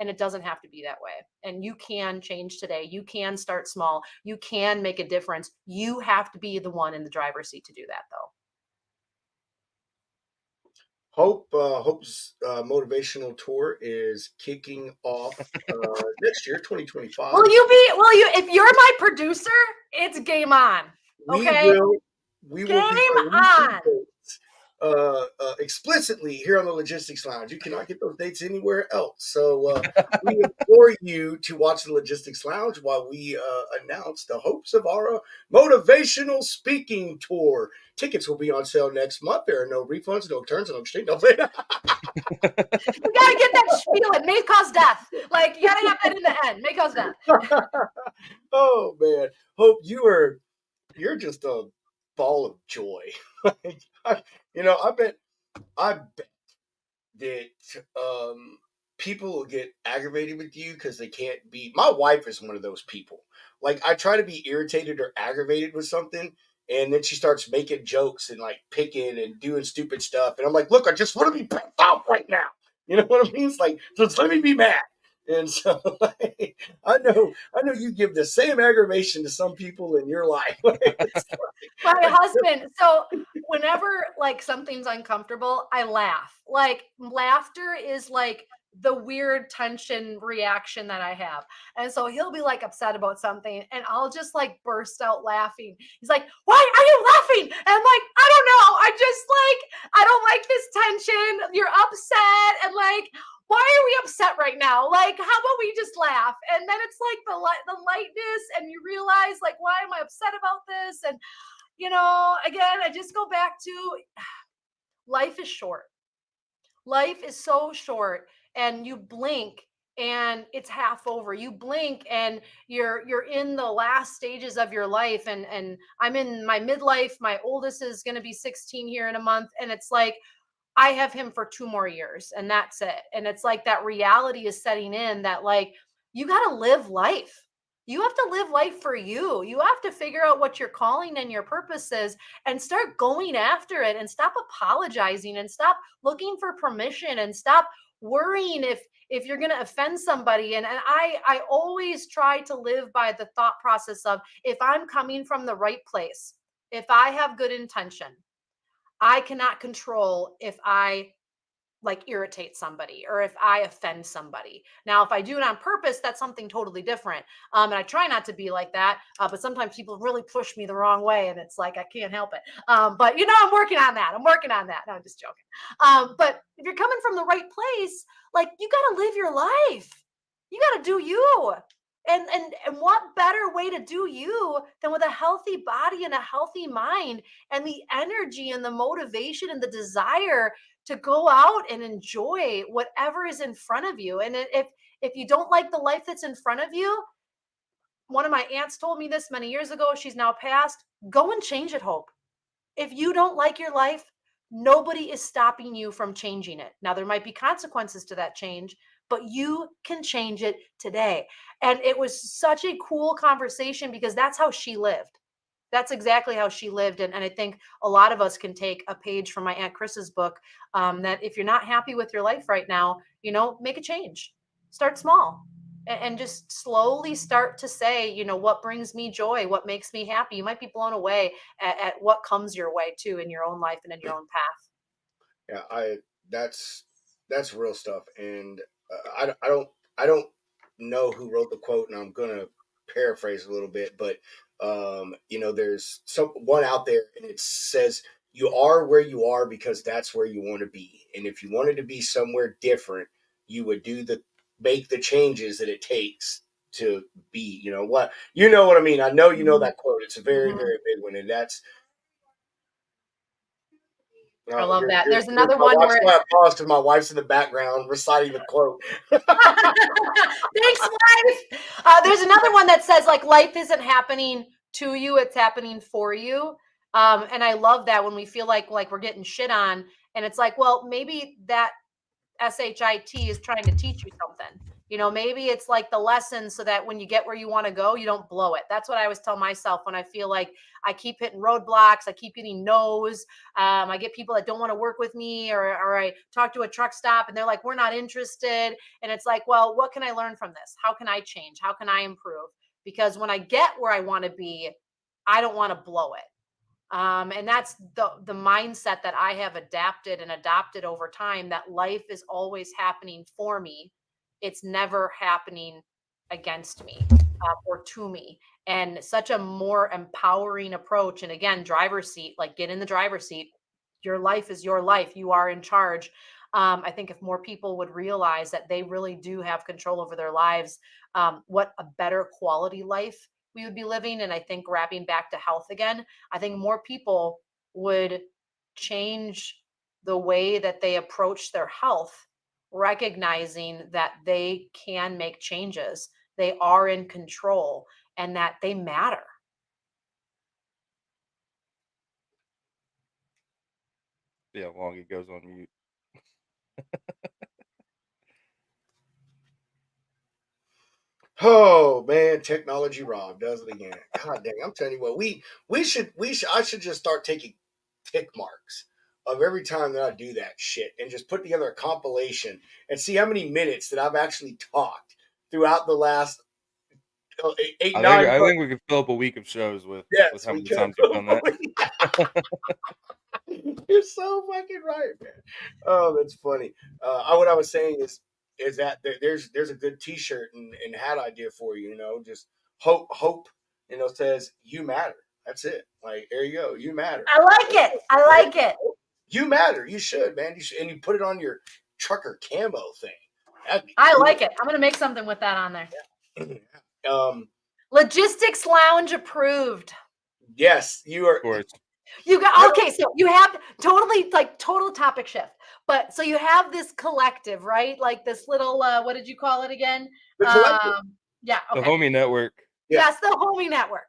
and it doesn't have to be that way. And you can change today. You can start small. You can make a difference. You have to be the one in the driver's seat to do that, though. Hope's motivational tour is kicking off next year, 2025. Will you if you're my producer, it's game on. Okay? We Game will be on. dates, explicitly here on the Logistics Lounge. You cannot get those dates anywhere else. So we implore you to watch the Logistics Lounge while we announce the Hope Zvara Motivational Speaking Tour. Tickets will be on sale next month. There are no refunds, no turns, no exchange, no. You gotta get that spiel. It may cause death. Like, you gotta have that in the end. May cause death. Oh man, Hope, you're just a ball of joy. I bet that people will get aggravated with you because they can't be. My wife is one of those people. Like, I try to be irritated or aggravated with something, and then she starts making jokes and like picking and doing stupid stuff, and I'm like, look, I just want to be pissed off right now. You know what I mean? It's like, just let me be mad. And so, like, I know you give the same aggravation to some people in your life. My husband. So whenever like something's uncomfortable, I laugh. Like, laughter is like the weird tension reaction that I have. And so he'll be like upset about something, and I'll just like burst out laughing. He's like, "Why are you laughing?" And I'm like, "I don't know. I don't like this tension. You're upset." And like, why are we upset right now? Like, how about we just laugh? And then it's like the lightness, and you realize, like, why am I upset about this? And again, I just go back to life is short. Life is so short, and you blink and it's half over. You blink and you're in the last stages of your life, and I'm in my midlife. My oldest is going to be 16 here in a month, and it's like I have him for 2 more years, and that's it. And it's like that reality is setting in that, like, you got to live life. You have to live life for you. You have to figure out what your calling and your purpose is, and start going after it, and stop apologizing, and stop looking for permission, and stop worrying if you're going to offend somebody. And I always try to live by the thought process of, if I'm coming from the right place, if I have good intention, I cannot control if I like irritate somebody or if I offend somebody. Now, if I do it on purpose, that's something totally different. And I try not to be like that. But sometimes people really push me the wrong way, and it's like, I can't help it. But I'm working on that. I'm working on that. No, I'm just joking. But if you're coming from the right place, like, you got to live your life. You got to do you. And what better way to do you than with a healthy body and a healthy mind, and the energy and the motivation and the desire to go out and enjoy whatever is in front of you. And if you don't like the life that's in front of you, one of my aunts told me this many years ago. She's now passed. Go and change it, Hope. If you don't like your life, nobody is stopping you from changing it. Now, there might be consequences to that change, but you can change it today. And it was such a cool conversation because that's how she lived. That's exactly how she lived. And I think a lot of us can take a page from my Aunt Chris's book, that if you're not happy with your life right now, make a change. Start small and just slowly start to say, what brings me joy, what makes me happy. You might be blown away at what comes your way too in your own life and in your own path. Yeah, that's that's real stuff, and I don't know who wrote the quote, and I'm gonna paraphrase a little bit, but there's some one out there, and it says you are where you are because that's where you want to be, and if you wanted to be somewhere different, you would make the changes that it takes to be. You know what I mean. I know you know Mhm. that quote. It's a very Mhm. very big one, and that's I no, love that. There's you're another my one wife's where why it's I paused because my wife's in the background reciting the quote. thanks, wife. There's another one that says like life isn't happening to you, it's happening for you. And I love that when we feel like we're getting shit on, and it's like, well, maybe that SHIT is trying to teach you something. Maybe it's like the lesson so that when you get where you want to go, you don't blow it. That's what I always tell myself when I feel like I keep hitting roadblocks, I keep getting no's. I get people that don't want to work with me, or I talk to a truck stop and they're like, we're not interested. And it's like, well, what can I learn from this? How can I change? How can I improve? Because when I get where I want to be, I don't want to blow it. And that's the mindset that I have adapted and adopted over time, that life is always happening for me. It's never happening against me, or to me. And such a more empowering approach. And again, driver's seat, like get in the driver's seat. Your life is your life. You are in charge. I think if more people would realize that they really do have control over their lives, what a better quality life we would be living. And I think wrapping back to health again, I think more people would change the way that they approach their health, recognizing that they can make changes, they are in control, and that they matter. Yeah, long it goes on mute. Oh man, technology Rob does it again. God dang, I'm telling you what, we should I should just start taking tick marks of every time that I do that shit and just put together a compilation and see how many minutes that I've actually talked throughout the last eight, I think nine I months. think we could fill up a week of shows with Yes, how we many could. times you've done that. You're so fucking right, man. Oh, that's funny. What I was saying is that there's a good T-shirt and hat idea for you. Just hope. Says you matter. That's it. Like there you go. You matter. I like it. I like it. You matter. You should, man. You should, and you put it on your trucker camo thing. That'd be I cool. like it. I'm going to make something with that on there. um. Logistics Lounge approved. Yes, you Of are. course. You I got don't. okay, so you have totally like total topic shift. But so you have this collective, right? Like this little what did you call it again? The collective. Yeah, The okay. homie network. Yeah. Yes, the homie network.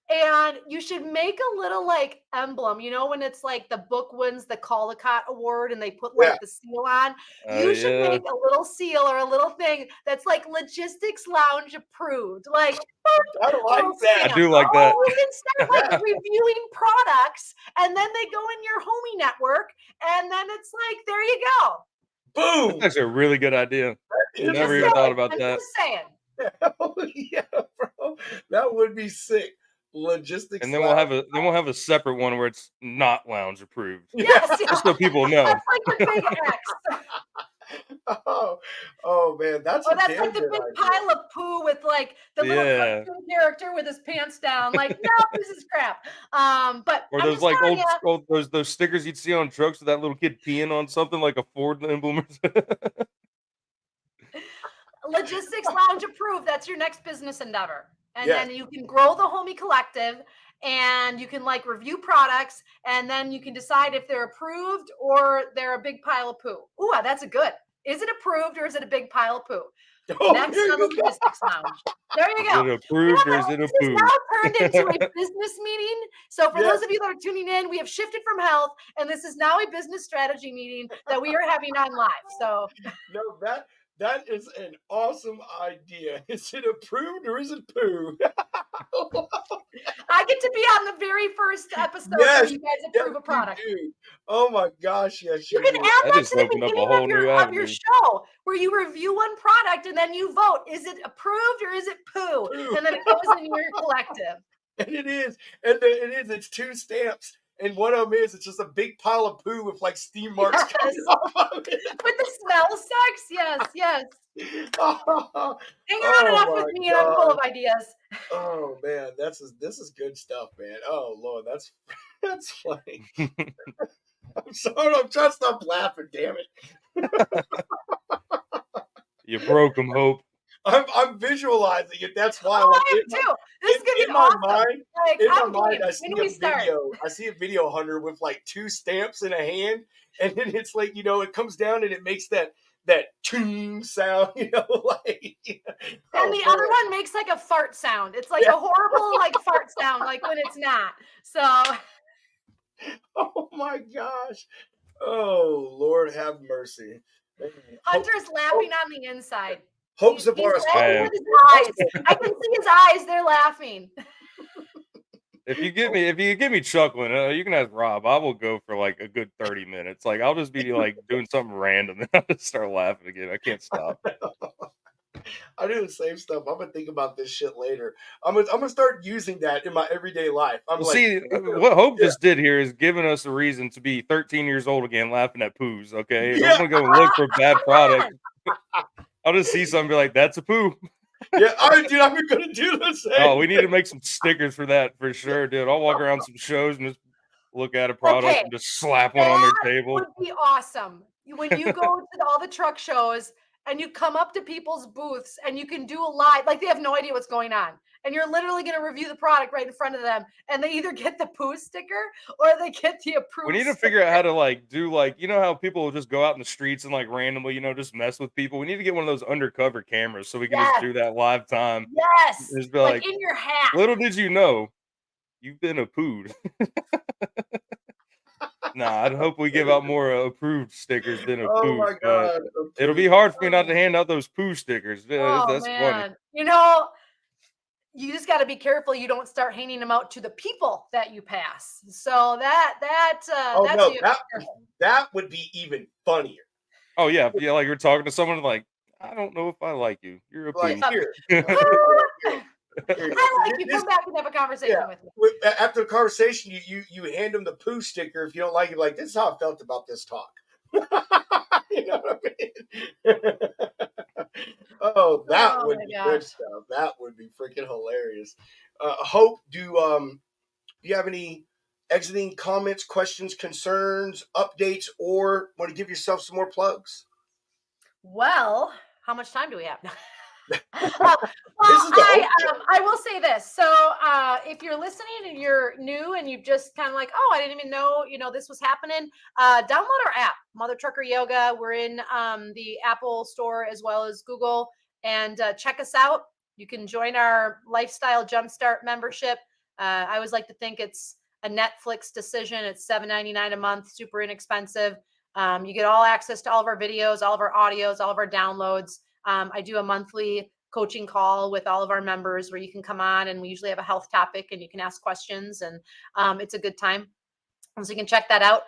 And you should make a little like emblem, when it's like the book wins the Caldecott Award and they put Yeah. like the seal on. Oh You should yeah. make a little seal or a little thing that's like Logistics Lounge approved, like I a like little I that. stamp. do like that. You can start like reviewing products, and then they go in your homie network, and then it's like, there you go. That's Boom. actually a really good idea. That I'm is a just Never good even thought saying. about I'm that. just saying. Hell yeah, bro. That would be sick. And Logistics then we'll lounge. have a separate one where it's not lounge approved. Yeah. Yes, yeah. Just so people know. That's like the big X. Oh man, that's Oh, a that's damn like the good big idea. pile of poo with like the little Yeah. cartoon character with his pants down. Like, no, this is crap. But Or I'm those just like telling you, old those stickers you'd see on trucks with that little kid peeing on something like a Ford emblem. Logistics Lounge approved. That's your next business endeavor. And Yes. then you can grow the homie collective, and you can like review products, and then you can decide if they're approved or they're a big pile of poo. Ooh, that's a good. Is it approved or is it a big pile of poo? Oh, Next there on the you go. Logistics Lounge. There you Is go. it approved or is it a This is poo? now turned into a business meeting. So for Yes. those of you that are tuning in, we have shifted from health, and this is now a business strategy meeting that we are having on live. So No, That is an awesome idea. Is it approved or is it poo? I get to be on the very first episode where Yes, you guys yes, approve a you product. do. Oh my gosh, yes, You you can do. add That that just to the opened up a beginning whole new of your avenue. show where you review one product and then you vote. Is it approved or is it poo? Poo. And then it goes in your collective. And it is. And it is. It's 2 stamps. And one of them is, it's just a big pile of poo with like steam marks coming Yes. off of it. With the smell sucks. Yes, yes. Oh, Hang on oh enough my with me and I'm full God. of ideas. Oh man, this is good stuff, man. Oh Lord, that's funny. I'm sorry, I'm trying to stop laughing, damn it. You broke them, Hope. I'm visualizing it. That's why, Oh, like I am too. This is gonna be awesome. Like, in my I'm mind, game. When do we start? I see a video hunter with like 2 stamps in a hand, and then it's like, it comes down and it makes that ting sound, like And oh the man. other one makes like a fart sound. It's like Yeah. a horrible like fart sound, like when it's not. So Oh my gosh. Oh Lord have mercy. Man, Hunter's laughing on the inside. Hope He's Zavara's I laughing am. with his eyes. I can see his eyes. They're laughing. If you get me chuckling, you can ask Rob. I will go for like a good 30 minutes. Like I'll just be like doing something random and I'll just start laughing again. I can't stop. I do the same stuff. I'm gonna think about this shit later. I'm gonna start using that in my everyday life. I'm Well, like, see, what Hope yeah, just did here is giving us a reason to be 13 years old again, laughing at poos. Okay, and I'm yeah, gonna go and look for bad product. I'll just see something, and be like, "That's a poo." yeah. All right, dude. I'm gonna do the Oh, same. we need to make some stickers for that for sure, dude. I'll walk around some shows and just look at a product Okay, and just slap one on their that table. would be awesome. When you go to all the truck shows and you come up to people's booths and you can do a live, like they have no idea what's going on. And you're literally going to review the product right in front of them. And they either get the poo sticker or they get the We approved need to sticker. figure out how to like do like how people will just go out in the streets and like randomly just mess with people. We need to get one of those undercover cameras so we can just Yes, do that live time. yes. Just be Like like, in your hat. little did you know, you've been a pooed. Nah, I'd hope we give out more approved stickers than Oh approved, my but god, it'll be approved. hard for me not to hand out those poo stickers. Oh That's funny. man. You just got to be careful you don't start handing them out to the people that you pass. So that's Oh what no, you have to be careful. that would be even funnier. Oh yeah, yeah, like you're talking to someone like, I don't know if I like you. You're a Like poo. here, here you go. I like you. Come back and have a conversation Yeah. with me. After the conversation, you hand them the poo sticker. If you don't like it, like, this is how I felt about this talk. You know what I mean? Oh, that Oh would my be good gosh. stuff. That would be freaking hilarious. Hope, do you have any exiting comments, questions, concerns, updates, or want to give yourself some more plugs? Well, how much time do we have? Well, This is the Hope Show. I will say this. So, if you're listening and you're new and you've just kind of like, oh, I didn't even know, this was happening. Download our app, Mother Trucker Yoga. We're in the Apple Store as well as Google, and check us out. You can join our Lifestyle Jumpstart membership. I always like to think it's a Netflix decision. It's $7.99 a month, super inexpensive. You get all access to all of our videos, all of our audios, all of our downloads. I do a monthly coaching call with all of our members where you can come on, and we usually have a health topic and you can ask questions, and it's a good time. So you can check that out.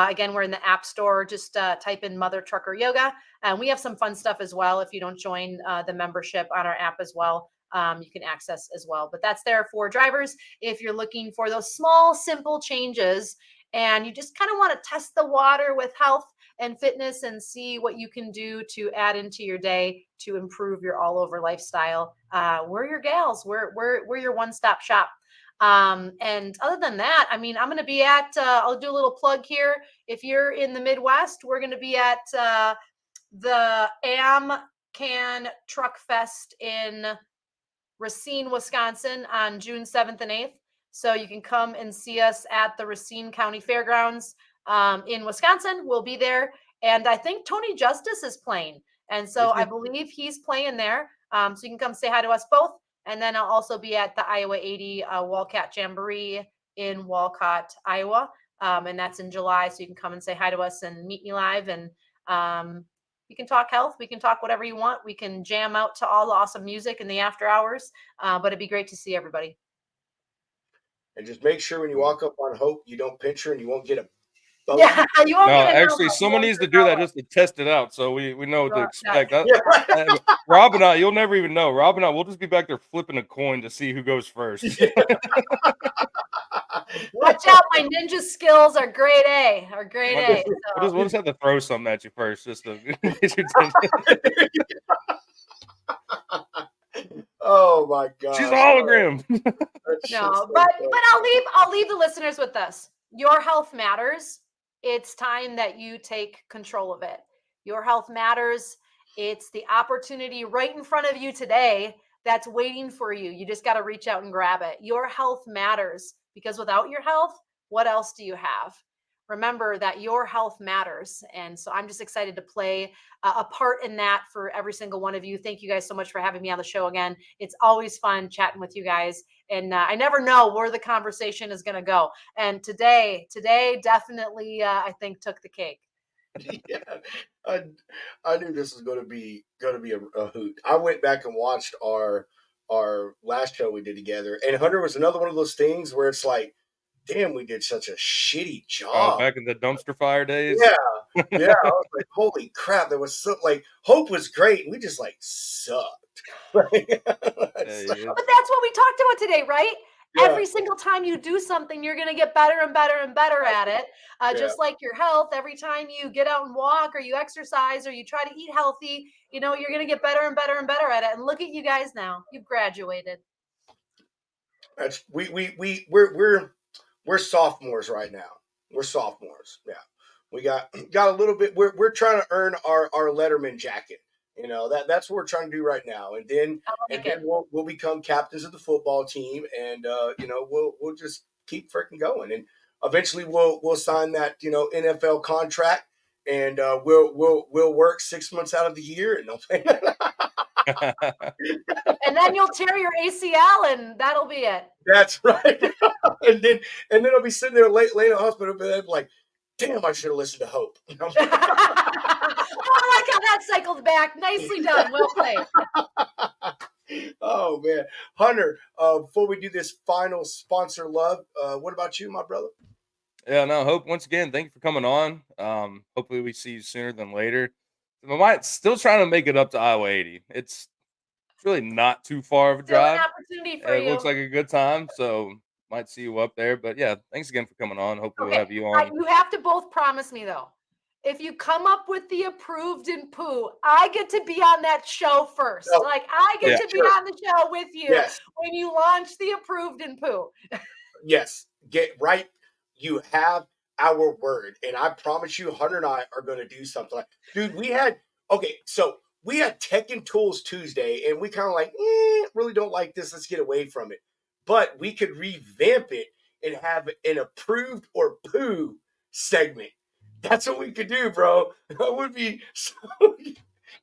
Again, we're in the App Store. Just type in Mother Trucker Yoga. And we have some fun stuff as well. If you don't join the membership on our app as well, you can access as well. But that's there for drivers. If you're looking for those small, simple changes and you just kind of want to test the water with health and fitness and see what you can do to add into your day to improve your all over lifestyle, we're your gals. We're your one-stop shop. And other than that, I mean, I'm going to be at, I'll do a little plug here. If you're in the Midwest, we're going to be at the Can Truck Fest in Racine, Wisconsin on June 7th and 8th. So you can come and see us at the Racine County Fairgrounds in Wisconsin. We'll be there. And I think Tony Justice is playing. And so I believe he's playing there. So you can come say hi to us both. And then I'll also be at the Iowa 80 Walcott Jamboree in Walcott, Iowa. And that's in July. So you can come and say hi to us and meet me live. And We can talk health. We can talk whatever you want. We can jam out to all the awesome music in the after hours. But it'd be great to see everybody. And just make sure when you walk up on Hope, you don't pinch her and you won't get a bogey. Yeah, you won't No, get an actually, elbow. someone needs to do that just to test it out, so we know what to expect. Yeah, right. Rob and I, you'll never even know. Rob and I, we'll just be back there flipping a coin to see who goes first. Yeah. Watch out, my ninja skills are grade A. We'll just have to throw something at you first, just to get your attention. Oh my god, she's a hologram. No, but I'll leave the listeners with this. Your health matters. It's time that you take control of it. Your health matters. It's the opportunity right in front of you today that's waiting for you. You just got to reach out and grab it. Your health matters, because without your health, what else do you have? Remember that your health matters. And so I'm just excited to play a part in that for every single one of you. Thank you guys so much for having me on the show again. It's always fun chatting with you guys. And I never know where the conversation is going to go. And today definitely, I think, took the cake. Yeah, I knew this was going to be a hoot. I went back and watched our last show we did together, and Hunter was another one of those things where it's like, damn, we did such a shitty job. Oh, back in the dumpster fire days. Yeah. I was like, holy crap, there was so like Hope was great, and we just like sucked. But that's what we talked about today, right? Yeah. Every single time you do something, you're going to get better and better and better at it. Just like your health, every time you get out and walk or you exercise or you try to eat healthy, you're going to get better and better and better at it. And look at you guys now. You've graduated. That's we're sophomores right now. We're sophomores. Yeah. We got a little bit. We're trying to earn our Letterman jacket. That's what we're trying to do right now. And then we'll become captains of the football team, and we'll just keep freaking going. And eventually we'll sign that NFL contract, and we'll work 6 months out of the year, and and then you'll tear your ACL, and that'll be it. That's right. and then I'll be sitting there late in the hospital bed like, damn, I should have listened to Hope. I like how that cycled back. Nicely done. Well played. Oh, man. Hunter, before we do this final sponsor love, what about you, my brother? Yeah, no, Hope, once again, thank you for coming on. Hopefully we see you sooner than later. I'm still trying to make it up to Iowa 80. It's really not too far of a drive. An opportunity for you. It looks like a good time, so might see you up there. But yeah, thanks again for coming on. Hopefully we'll have you on. You have to both promise me, though, if you come up with the approved and poo, I get to be on that show first. Oh, I get to be on the show with you when you launch the approved and poo. Yes, get right. You have our word, and I promise you, Hunter and I are going to do something. Dude, we had Tech and Tools Tuesday, and we kind of really don't like this. Let's get away from it. But we could revamp it and have an approved or poo segment. That's what we could do, bro. That would be so.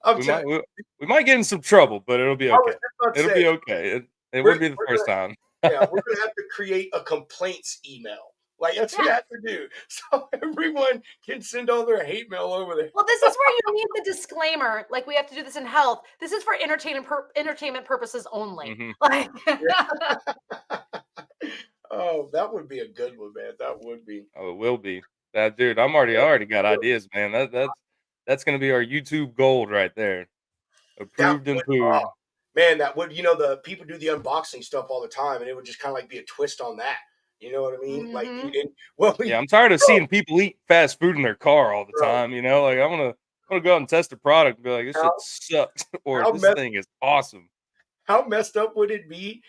We might get in some trouble, but it'll be okay. It'll be okay. It wouldn't be the first time. Yeah, we're going to have to create a complaints email. That's what I have to do. So everyone can send all their hate mail over there. Well, this is where you need the disclaimer. We have to do this in health. This is for entertainment purposes only. Mm-hmm. Oh, that would be a good one, man. That would be. Oh, it will be. That dude, I already got ideas, man. That's going to be our YouTube gold right there. Approved and pooed. Man, that would, the people do the unboxing stuff all the time, and it would just kind of be a twist on that. You know what I mean? Mm-hmm. I'm tired of seeing people eat fast food in their car all the time. I want to go out and test a product and be like, this shit sucks, or this thing is awesome. How messed up would it be?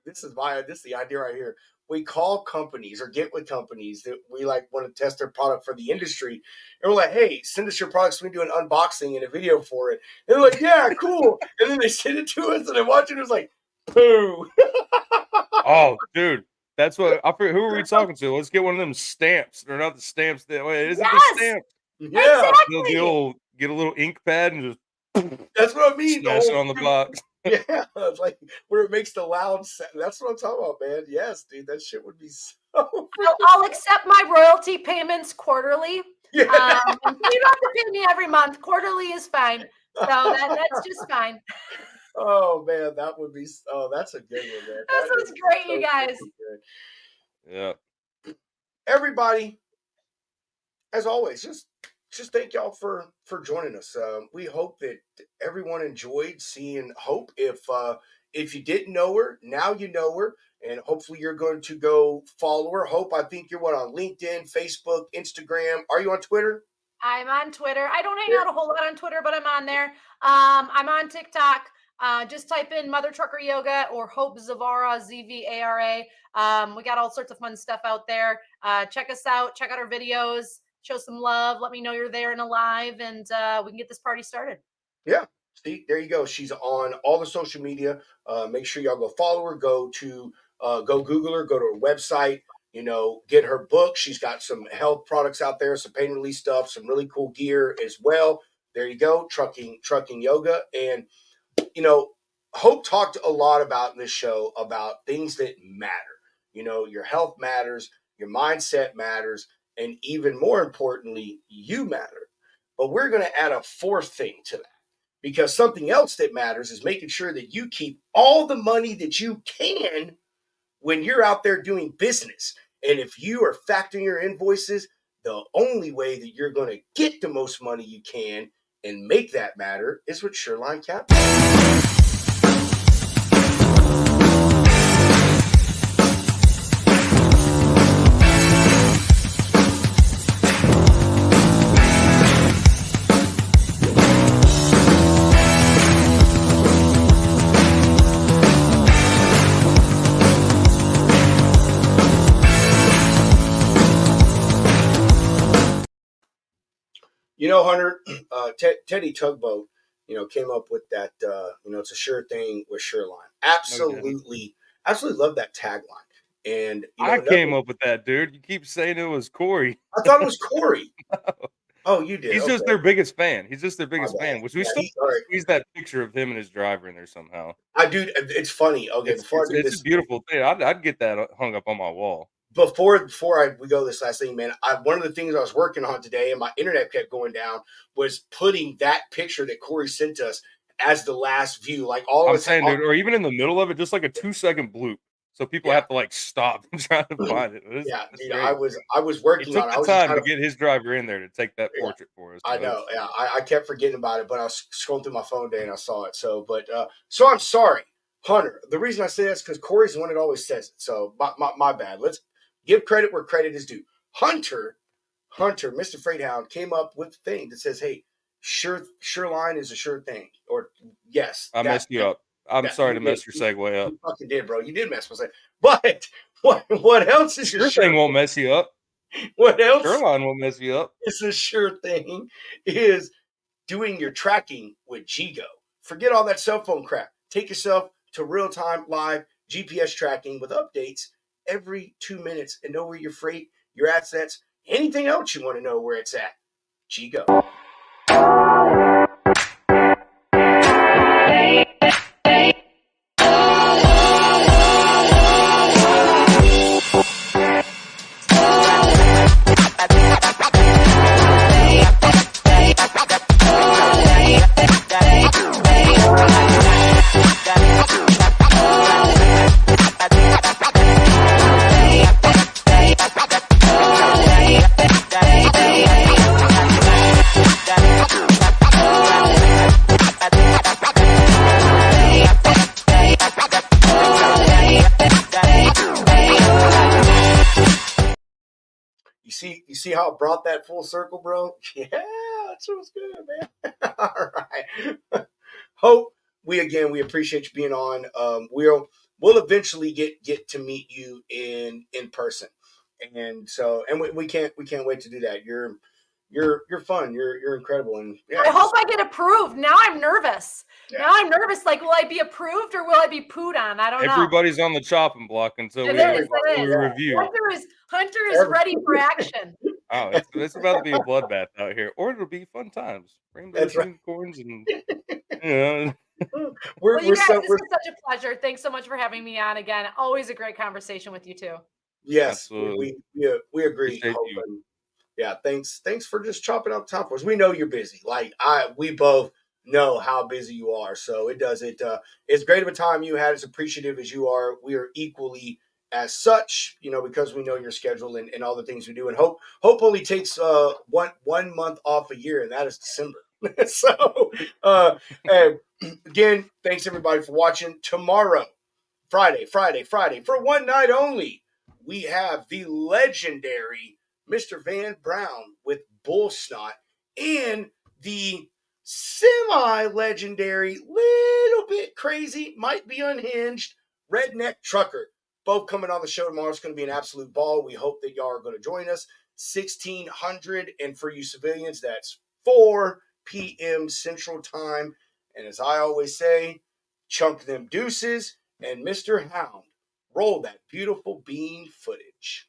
This is the idea right here. We call companies or get with companies that we want to test their product for the industry, and we're like, hey, send us your products. We can do an unboxing and a video for it. And they're like, yeah, cool. And then they send it to us, and I watch it. It's like, poo. Oh, dude. That's what I forget. Who are we talking to? Let's get one of them stamps. They're not the stamps that way. It isn't the stamp. Yeah. Exactly. Get a little ink pad and just. That's what I mean. Smash it on the box. Yeah, it's where it makes the loud sound. That's what I'm talking about, man. Yes, dude, that shit would be so. I'll accept my royalty payments quarterly. Yeah. And you don't have to pay me every month. Quarterly is fine. So that's just fine. Oh man, that would be. Oh, that's a good one, man. This That was is great, so you guys. good. Yeah. Everybody, as always, just thank y'all for joining us. We hope that everyone enjoyed seeing Hope. If you didn't know her, now you know her, and hopefully you're going to go follow her. Hope, I think you're on LinkedIn, Facebook, Instagram. Are you on Twitter? I'm on Twitter. I don't hang out a whole lot on Twitter, but I'm on there. I'm on TikTok. Just type in Mother Trucker Yoga or Hope Zvara, Zvara. We got all sorts of fun stuff out there. Check us out. Check out our videos. Show some love. Let me know you're there and alive, and we can get this party started. Yeah. See, there you go. She's on all the social media. Make sure y'all go follow her. Go Google her. Go to her website. Get her book. She's got some health products out there, some pain relief stuff, some really cool gear as well. There you go. Trucking yoga. And Hope talked a lot about in this show about things that matter. Your health matters, your mindset matters, and even more importantly, you matter. But we're going to add a fourth thing to that, because something else that matters is making sure that you keep all the money that you can when you're out there doing business. And if you are factoring your invoices, the only way that you're going to get the most money you can and make that matter is with Shoreline Capital. Hunter, Teddy Tugboat, came up with that. It's a sure thing with Shoreline. Absolutely love that tagline. And I came up with that, dude. You keep saying it was Corey. I thought it was Corey. Oh, you did. He's just their biggest fan. He's just their biggest fan. Which we still squeeze that picture of him and his driver in there somehow. It's funny. Okay, before I do this, it's a beautiful thing. I'd get that hung up on my wall. Before we go this last thing, man, one of the things I was working on today, and my internet kept going down, was putting that picture that Corey sent us as the last view. Like I'm saying, dude, or even in the middle of it, just like a 2-second bloop, so people have to stop and try to find it. Dude, I was working on it. He took the time to get his driver in there to take that portrait for us. I know. Yeah, I kept forgetting about it, but I was scrolling through my phone today and I saw it. So, so I'm sorry, Hunter. The reason I say that is because Corey's the one that always says it. So my bad. Let's give credit where credit is due. Hunter, Mr. Freighthound came up with a thing that says, "Hey, Shoreline is a sure thing." Or yes, I messed you up. I'm sorry to mess your segue up. You fucking did, bro. You did mess my segue. But what else is your thing? Won't mess you up. What else? Shoreline won't mess you up. It's a sure thing. Is doing your tracking with Gigo. Forget all that cell phone crap. Take yourself to real-time live GPS tracking with updates every 2 minutes and know where your freight, your assets, anything else you want to know where it's at. Gigo. You see how it brought that full circle, bro? Yeah, that's what's good, man. All right. Hope, we appreciate you being on. We'll eventually get to meet you in person. And so we can't wait to do that. You're fun. You're incredible. And I hope I get approved. Now I'm nervous. Yeah. Now I'm nervous. Like, will I be approved or will I be pooed on? I don't know. Everybody's on the chopping block until we review. Hunter is ready for action. Oh, it's about to be a bloodbath out here, or it'll be fun times. Rainbows, unicorns, and you guys, this is such a pleasure. Thanks so much for having me on again. Always a great conversation with you too. Yes, absolutely. We agree. Yeah, thanks for just chopping up time for us. We know you're busy. Like we both know how busy you are. So it's great of a time you had, as appreciative as you are. We are equally as such, because we know your schedule and all the things we do. And hope only takes one month off a year, and that is December. So and again, thanks everybody for watching. Tomorrow, Friday, for one night only, we have the legendary Mr. Van Brown with Bull Snot and the semi-legendary, little bit crazy, might be unhinged, Redneck Trucker. Both coming on the show tomorrow. It's going to be an absolute ball. We hope that y'all are going to join us. 1600, and for you civilians, that's 4 p.m. Central Time. And as I always say, chunk them deuces. And Mr. Hound, roll that beautiful bean footage.